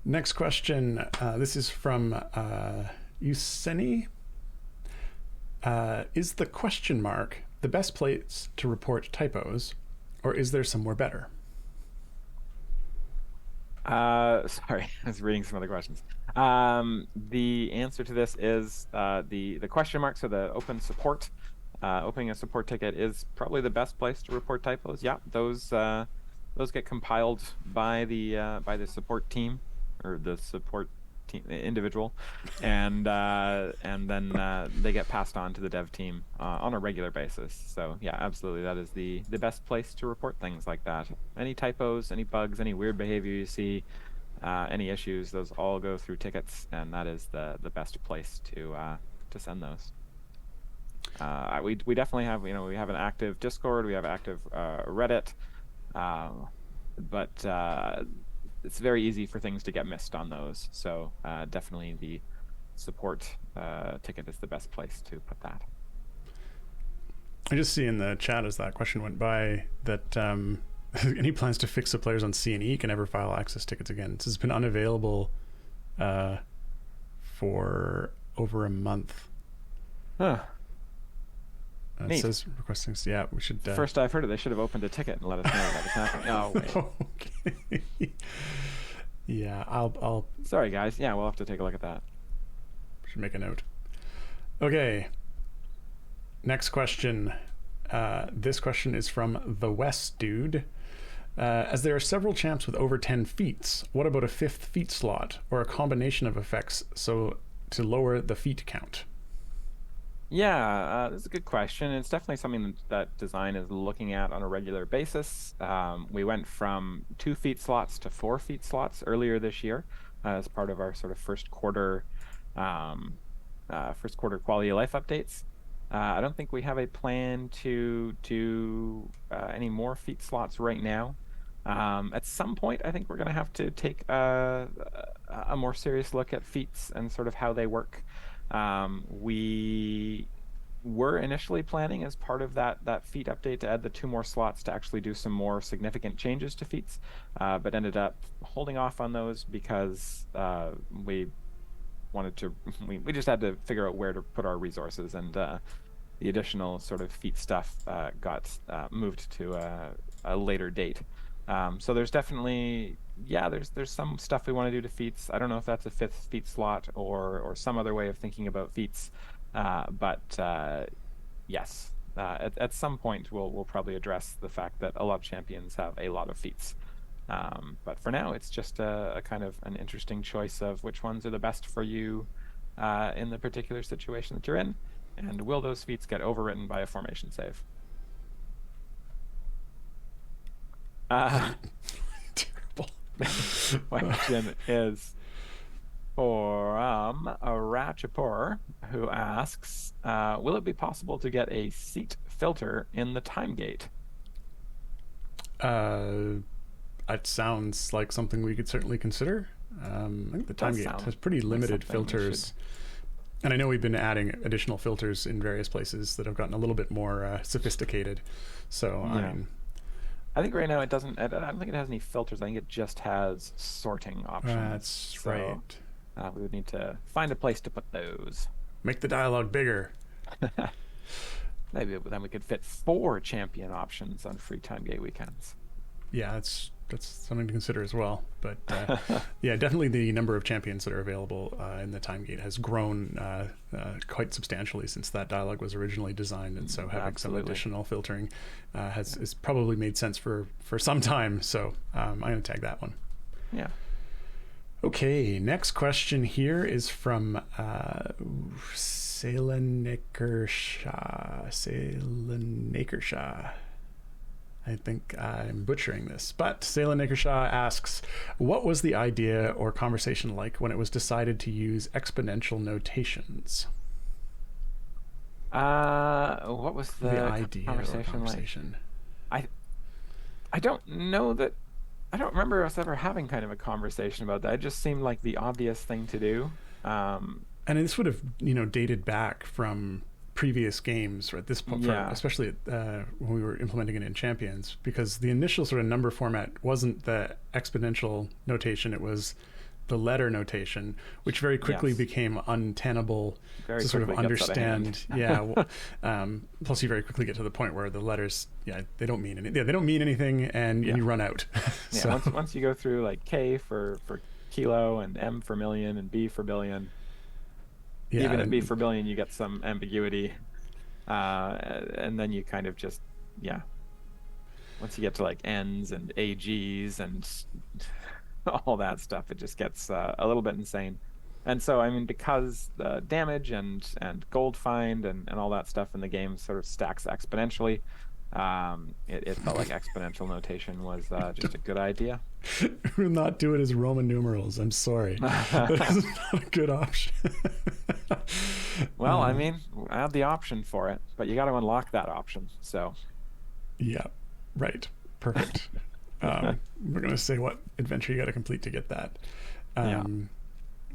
[SPEAKER 1] Next question. This is from Useni. Is the question mark the best place to report typos, or is there somewhere better?
[SPEAKER 2] Sorry, I was reading some other questions. The answer to this is the question mark. So the open support, opening a support ticket is probably the best place to report typos. Yeah, those get compiled by the support team or the support team individual, and then they get passed on to the dev team on a regular basis. So yeah, absolutely, that is the best place to report things like that. Any typos, any bugs, any weird behavior you see, any issues, those all go through tickets, and that is the best place to send those. We definitely have, we have an active Discord, we have active Reddit, but it's very easy for things to get missed on those. So definitely the support ticket is the best place to put that.
[SPEAKER 1] I just see in the chat as that question went by that any plans to fix the players on C&E can never file access tickets again. This has been unavailable for over a month.
[SPEAKER 2] Huh.
[SPEAKER 1] It says requesting. Yeah, we should.
[SPEAKER 2] First I've heard it. They should have opened a ticket and let us know that was happening. Oh, wait.
[SPEAKER 1] Okay. Yeah, I'll.
[SPEAKER 2] Sorry, guys. Yeah, we'll have to take a look at that.
[SPEAKER 1] Should make a note. Okay. Next question. This question is from the West Dude. As there are several champs with over 10 feats, what about a 5th feat slot or a combination of effects so to lower the feat count?
[SPEAKER 2] Yeah, that's a good question. It's definitely something that design is looking at on a regular basis. We went from 2 feat slots to 4 feat slots earlier this year as part of our sort of first quarter quality of life updates. I don't think we have a plan to do any more feat slots right now. At some point, I think we're going to have to take a more serious look at feats and sort of how they work. We were initially planning as part of that feat update to add the 2 more slots to actually do some more significant changes to feats, but ended up holding off on those because we wanted to we just had to figure out where to put our resources, and the additional sort of feat stuff got moved to a later date. So there's definitely, yeah, there's some stuff we want to do to feats. I don't know if that's a 5th feat slot or some other way of thinking about feats, but yes, at some point we'll probably address the fact that a lot of champions have a lot of feats. But for now, it's just a kind of an interesting choice of which ones are the best for you in the particular situation that you're in, and will those feats get overwritten by a formation save?
[SPEAKER 1] Terrible.
[SPEAKER 2] Question is from a Ratchapur, who asks, will it be possible to get a seat filter in the time gate?
[SPEAKER 1] It sounds like something we could certainly consider. I think the time gate has pretty limited filters. And I know we've been adding additional filters in various places that have gotten a little bit more sophisticated. So,
[SPEAKER 2] yeah. I think right now it doesn't. I don't think it has any filters. I think it just has sorting options.
[SPEAKER 1] That's right.
[SPEAKER 2] We would need to find a place to put those.
[SPEAKER 1] Make the dialogue bigger.
[SPEAKER 2] Maybe then we could fit 4 champion options on free time gate weekends.
[SPEAKER 1] Yeah, that's that's something to consider as well. But yeah, definitely the number of champions that are available in the time gate has grown quite substantially since that dialogue was originally designed, and so having some additional filtering has probably made sense for some time. So I'm going to tag that one.
[SPEAKER 2] Yeah.
[SPEAKER 1] Okay, next question here is from Selenakershaw. I think I'm butchering this, but Selenakershaw asks, what was the idea or conversation like when it was decided to use exponential notations?
[SPEAKER 2] What was the
[SPEAKER 1] idea conversation
[SPEAKER 2] like? I don't know that. I don't remember us ever having kind of a conversation about that. It just seemed like the obvious thing to do.
[SPEAKER 1] And this would have, dated back from previous games at this point, especially when we were implementing it in Champions, because the initial sort of number format wasn't the exponential notation, it was the letter notation, which very quickly became untenable to sort of understand. Plus you very quickly get to the point where the letters, they don't mean anything. They don't mean anything, and you run out.
[SPEAKER 2] So once you go through like K for kilo and M for million and B for billion. Even at B for billion, you get some ambiguity, and then you kind of just, once you get to like N's and AG's and all that stuff, it just gets a little bit insane. And so, I mean, because the damage and gold find and all that stuff in the game sort of stacks exponentially, it felt like exponential notation was just a good idea.
[SPEAKER 1] We'll not do it as Roman numerals. I'm sorry. That's not a good option.
[SPEAKER 2] Well, I mean, I have the option for it, but you got to unlock that option. So.
[SPEAKER 1] Yeah, right. Perfect. We're going to say what adventure you got to complete to get that.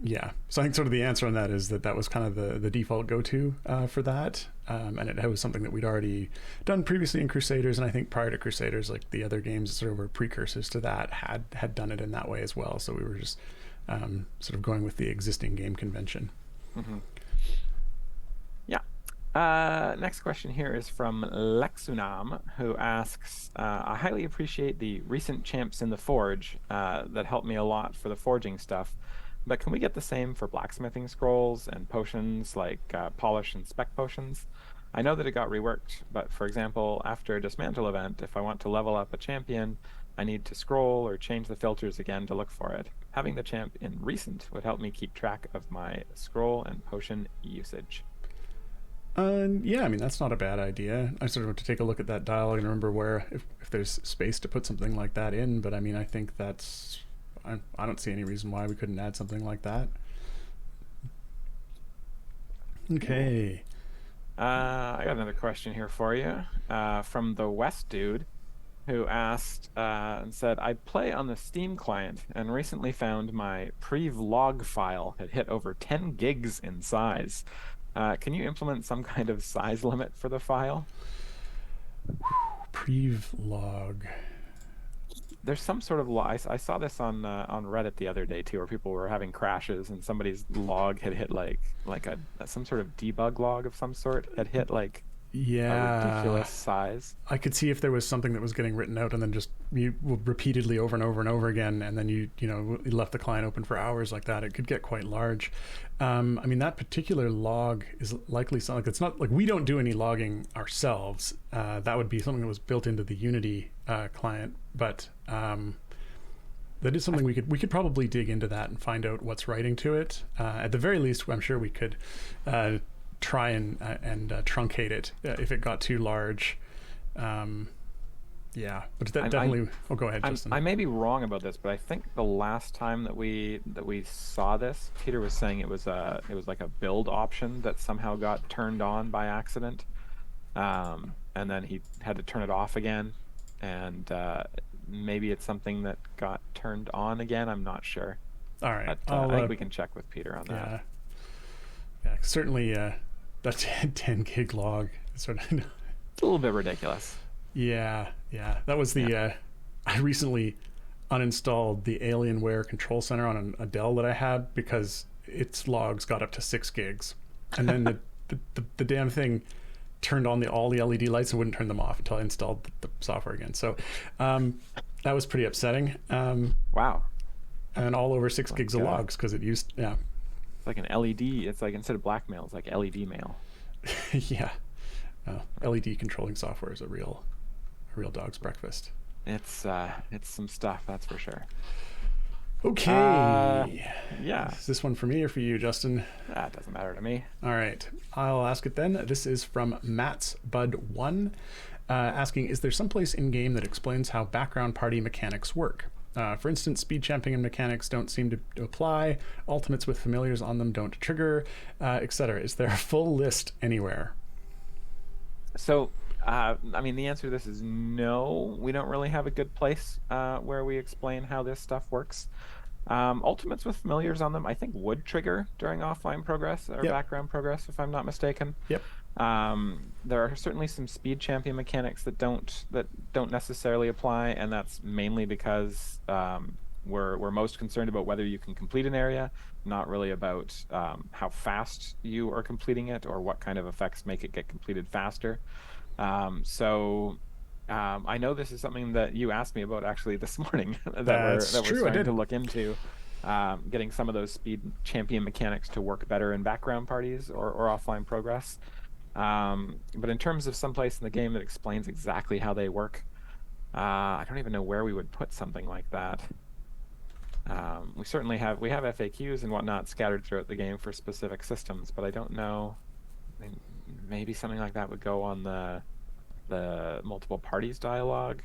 [SPEAKER 1] Yeah. So I think sort of the answer on that is that was kind of the default go-to for that. And it was something that we'd already done previously in Crusaders. And I think prior to Crusaders, like the other games that sort of were precursors to that had done it in that way as well. So we were just sort of going with the existing game convention.
[SPEAKER 2] Mm-hmm. Yeah. Next question here is from Lexunam, who asks, I highly appreciate the recent champs in the Forge that helped me a lot for the forging stuff. But can we get the same for blacksmithing scrolls and potions like polish and spec potions? I know that it got reworked, but for example, after a dismantle event, if I want to level up a champion, I need to scroll or change the filters again to look for it. Having the champ in recent would help me keep track of my scroll and potion usage.
[SPEAKER 1] Yeah, I mean, that's not a bad idea. I sort of have to take a look at that dialogue and remember where, if there's space to put something like that in, but I mean, I think that's... I don't see any reason why we couldn't add something like that. Okay.
[SPEAKER 2] I got another question here for you from the West Dude, who asked and said, I play on the Steam client and recently found my prev-log file had hit over 10 gigs in size. Can you implement some kind of size limit for the file?
[SPEAKER 1] Prev-log.
[SPEAKER 2] There's some sort of log. I saw this on Reddit the other day too, where people were having crashes and somebody's log had hit like some sort of debug log of some sort had hit like a ridiculous size.
[SPEAKER 1] I could see if there was something that was getting written out and then just you repeatedly over and over and over again, and then you left the client open for hours like that. It could get quite large. I mean, that particular log is likely something. It's not like we don't do any logging ourselves. That would be something that was built into the Unity client, but that is something we could probably dig into that and find out what's writing to it. At the very least, I'm sure we could try and truncate it if it got too large. Yeah, but that definitely. Go ahead, Justin.
[SPEAKER 2] I may be wrong about this, but I think the last time that we saw this, Peter was saying it was like a build option that somehow got turned on by accident, and then he had to turn it off again, and maybe it's something that got turned on again. I'm not sure.
[SPEAKER 1] All right,
[SPEAKER 2] but, I think we can check with Peter on that.
[SPEAKER 1] Yeah, certainly. That 10 gig log sort of.
[SPEAKER 2] It's a little bit ridiculous.
[SPEAKER 1] Yeah. That was the. I recently uninstalled the Alienware Control Center on a Dell that I had because its logs got up to 6 gigs, and then the damn thing turned on all the LED lights and wouldn't turn them off until I installed the software again. So, That was pretty upsetting.
[SPEAKER 2] Wow.
[SPEAKER 1] And all over 6
[SPEAKER 2] Like
[SPEAKER 1] gigs of logs because it used, yeah.
[SPEAKER 2] it's like an LED. It's like instead of blackmail, it's like LED mail.
[SPEAKER 1] Yeah. LED controlling software is a real dog's breakfast.
[SPEAKER 2] It's some stuff, that's for sure.
[SPEAKER 1] Okay.
[SPEAKER 2] Yeah.
[SPEAKER 1] Is this one for me or for you, Justin?
[SPEAKER 2] That doesn't matter to me.
[SPEAKER 1] All right. I'll ask it then. This is from Matt's Bud1, asking, is there someplace in-game that explains how background party mechanics work? For instance, speed champion mechanics don't seem to apply, ultimates with familiars on them don't trigger, etc. Is there a full list anywhere?
[SPEAKER 2] So, I mean, the answer to this is no. We don't really have a good place where we explain how this stuff works. Ultimates with familiars on them, I think, would trigger during offline progress or background progress, if I'm not mistaken.
[SPEAKER 1] Yep.
[SPEAKER 2] There are certainly some speed champion mechanics that don't necessarily apply, and that's mainly because we're most concerned about whether you can complete an area, not really about how fast you are completing it or what kind of effects make it get completed faster. I know this is something that you asked me about actually this morning that we're starting to look into, getting some of those speed champion mechanics to work better in background parties or offline progress. But in terms of someplace in the game that explains exactly how they work, I don't even know where we would put something like that. We certainly have FAQs and whatnot scattered throughout the game for specific systems, but I don't know. I mean, maybe something like that would go on the multiple parties dialogue.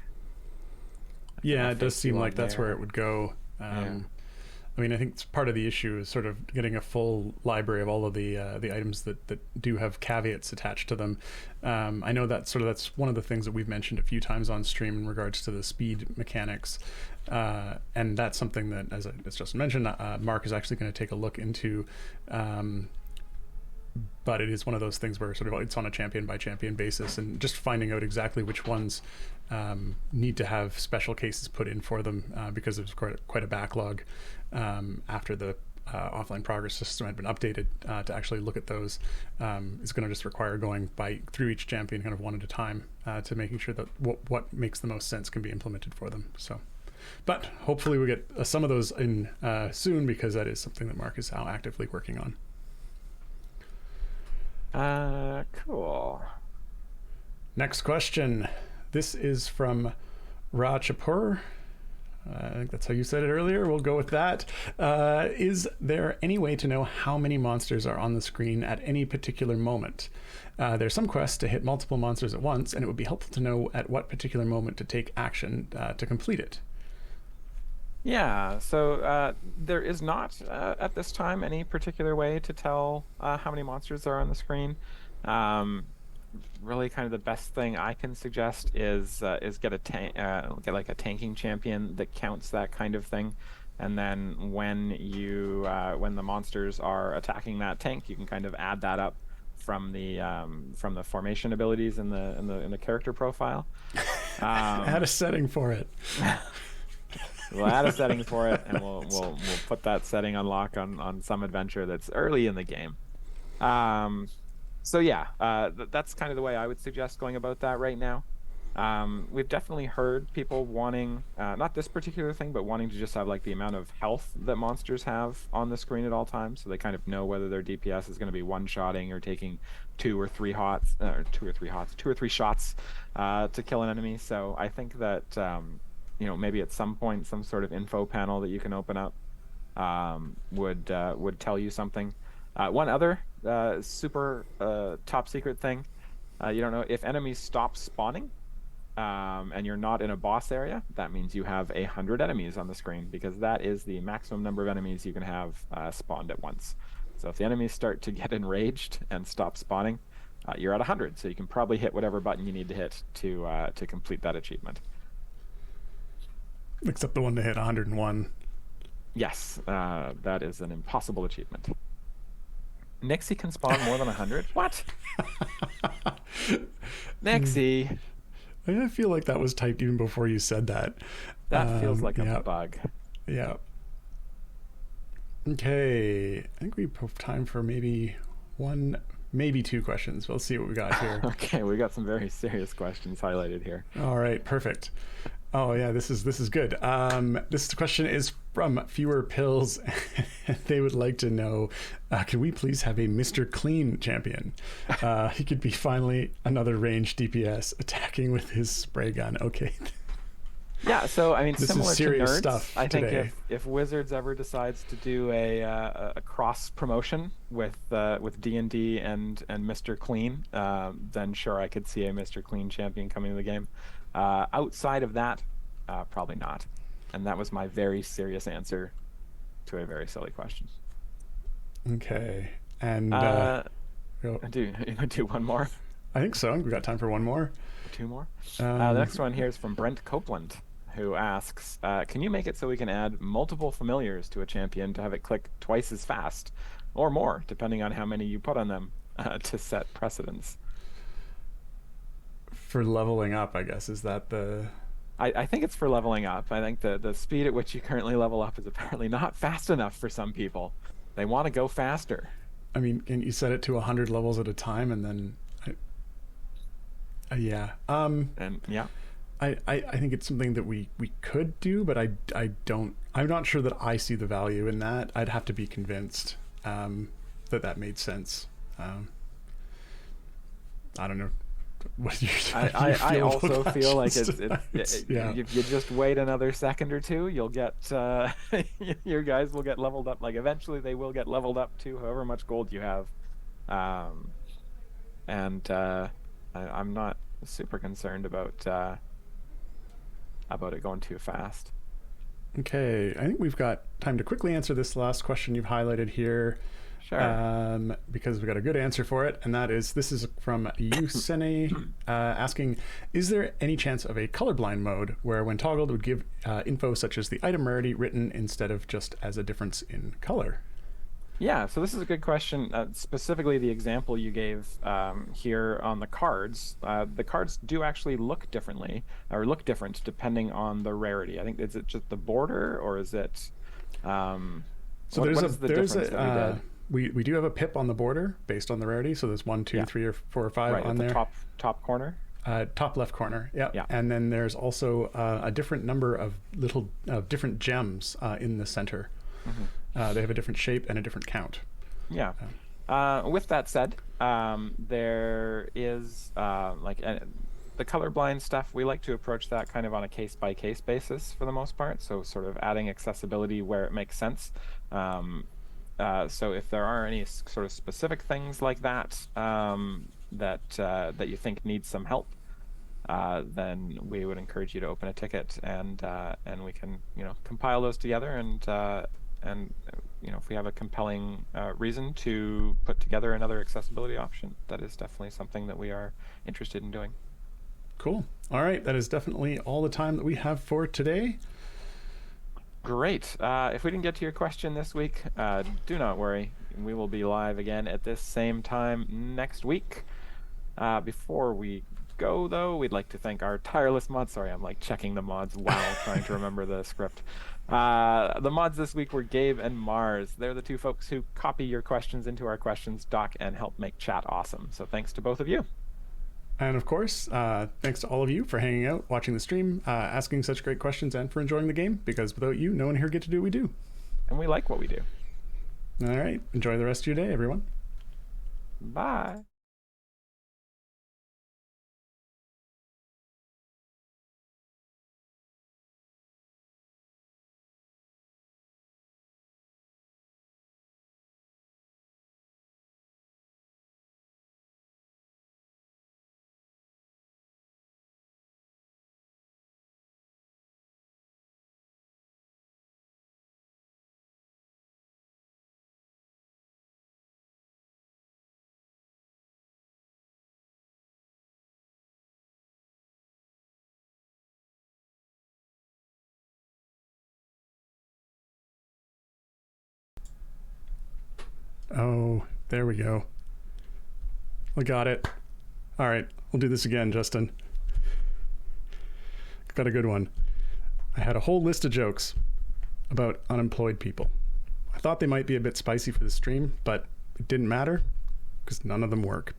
[SPEAKER 1] Yeah, it does seem like that's where it would go. I mean, I think part of the issue is sort of getting a full library of all of the items that do have caveats attached to them. I know that's one of the things that we've mentioned a few times on stream in regards to the speed mechanics, and that's something that, as Justin mentioned, Mark is actually going to take a look into. But it is one of those things where sort of it's on a champion by champion basis, and just finding out exactly which ones need to have special cases put in for them, because there's quite a backlog after the offline progress system had been updated to actually look at those. Is going to just require going through each champion kind of one at a time to making sure that what makes the most sense can be implemented for them. So, but hopefully we get some of those in soon, because that is something that Mark is now actively working on.
[SPEAKER 2] Cool.
[SPEAKER 1] Next question. This is from Ra Chapur. I think that's how you said it earlier. We'll go with that. Is there any way to know how many monsters are on the screen at any particular moment? There's some quests to hit multiple monsters at once, and it would be helpful to know at what particular moment to take action to complete it.
[SPEAKER 2] Yeah, so there is not at this time any particular way to tell how many monsters are on the screen. Really, kind of the best thing I can suggest is get like a tanking champion that counts that kind of thing, and then when the monsters are attacking that tank, you can kind of add that up from the formation abilities in the character profile.
[SPEAKER 1] Add a setting for it.
[SPEAKER 2] We'll add a setting for it, and we'll put that setting on lock on some adventure that's early in the game. So yeah, that's kind of the way I would suggest going about that right now. We've definitely heard people wanting, not this particular thing, but wanting to just have like the amount of health that monsters have on the screen at all times, so they kind of know whether their DPS is going to be one-shotting or taking two or three shots to kill an enemy. So I think that maybe at some point some sort of info panel that you can open up would tell you something. One other super top secret thing, you don't know if enemies stop spawning and you're not in a boss area, that means you have 100 enemies on the screen, because that is the maximum number of enemies you can have spawned at once. So if the enemies start to get enraged and stop spawning, you're at 100, so you can probably hit whatever button you need to hit to complete that achievement.
[SPEAKER 1] Except the one to hit 101.
[SPEAKER 2] Yes, that is an impossible achievement. Nixie can spawn more than 100? What? Nixie.
[SPEAKER 1] I feel like that was typed even before you said that.
[SPEAKER 2] That feels like a bug.
[SPEAKER 1] Yeah. Okay. I think we have time for maybe one, maybe two questions. We'll see what we got here.
[SPEAKER 2] Okay, we got some very serious questions highlighted here.
[SPEAKER 1] All right, perfect. Oh yeah, this is good. This question is from Fewer Pills. They would like to know, can we please have a Mr. Clean champion? He could be finally another ranged DPS attacking with his spray gun. Okay.
[SPEAKER 2] Yeah, so I mean,
[SPEAKER 1] This is
[SPEAKER 2] similar to
[SPEAKER 1] serious
[SPEAKER 2] Nerds,
[SPEAKER 1] stuff
[SPEAKER 2] I think
[SPEAKER 1] today.
[SPEAKER 2] if Wizards ever decides to do a cross promotion with D&D and Mr. Clean, then sure, I could see a Mr. Clean champion coming to the game. Outside of that, probably not. And that was my very serious answer to a very silly question.
[SPEAKER 1] Okay. And
[SPEAKER 2] Uh,
[SPEAKER 1] go-
[SPEAKER 2] do one more,
[SPEAKER 1] I think so. We got time for one more.
[SPEAKER 2] two more. The
[SPEAKER 1] Um,
[SPEAKER 2] next one here is from Brent Copeland, who asks, can you make it so we can add multiple familiars to a champion to have it click twice as fast or more, depending on how many you put on them, to set precedence?
[SPEAKER 1] for leveling up, I guess, is that the...
[SPEAKER 2] I think it's for leveling up. I think the speed at which you currently level up is apparently not fast enough for some people. They want to go faster.
[SPEAKER 1] I mean, can you set it to 100 levels at a time and then... yeah.
[SPEAKER 2] And yeah.
[SPEAKER 1] I think it's something that we could do, but I don't... I'm not sure that I see the value in that. I'd have to be convinced that made sense. I don't know. What
[SPEAKER 2] I also feel like
[SPEAKER 1] yeah.
[SPEAKER 2] if you just wait another second or two, you'll get your guys will get leveled up. Like eventually they will get leveled up to however much gold you have. And I'm not super concerned about it going too fast.
[SPEAKER 1] Okay, I think we've got time to quickly answer this last question you've highlighted here.
[SPEAKER 2] Sure.
[SPEAKER 1] Because we got a good answer for it, and that is, this is from Yusene asking, is there any chance of a colorblind mode where when toggled would give info such as the item rarity written instead of just as a difference in color?
[SPEAKER 2] Yeah, so this is a good question. Specifically, the example you gave here on the cards do actually look differently, or look different depending on the rarity. I think, is it just the border, or is it?
[SPEAKER 1] So
[SPEAKER 2] what is the difference that we did?
[SPEAKER 1] We do have a pip on the border based on the rarity. So there's 1, 2, 3, or 4, or 5
[SPEAKER 2] right,
[SPEAKER 1] on
[SPEAKER 2] at the
[SPEAKER 1] there.
[SPEAKER 2] top corner.
[SPEAKER 1] Top left corner. Yeah.
[SPEAKER 2] Yeah.
[SPEAKER 1] And then there's also a different number of little different gems in the center.
[SPEAKER 2] Mm-hmm.
[SPEAKER 1] They have a different shape and a different count.
[SPEAKER 2] Yeah. With that said, there is the colorblind stuff. We like to approach that kind of on a case-by-case basis for the most part. So sort of adding accessibility where it makes sense. So if there are any sort of specific things like that that you think need some help, then we would encourage you to open a ticket, and we can compile those together, and if we have a compelling reason to put together another accessibility option, that is definitely something that we are interested in doing.
[SPEAKER 1] Cool. All right, that is definitely all the time that we have for today.
[SPEAKER 2] Great. If we didn't get to your question this week, do not worry. We will be live again at this same time next week. Before we go, though, we'd like to thank our tireless mods. Sorry, I'm like checking the mods while trying to remember the script. The mods this week were Gabe and Mars. They're the two folks who copy your questions into our questions doc and help make chat awesome. So thanks to both of you.
[SPEAKER 1] And of course, thanks to all of you for hanging out, watching the stream, asking such great questions, and for enjoying the game, because without you, no one here get to do what we do.
[SPEAKER 2] And we like what we do.
[SPEAKER 1] All right. Enjoy the rest of your day, everyone.
[SPEAKER 2] Bye.
[SPEAKER 1] Oh, there we go. We got it. All right, we'll do this again, Justin. Got a good one. I had a whole list of jokes about unemployed people. I thought they might be a bit spicy for the stream, but it didn't matter because none of them work.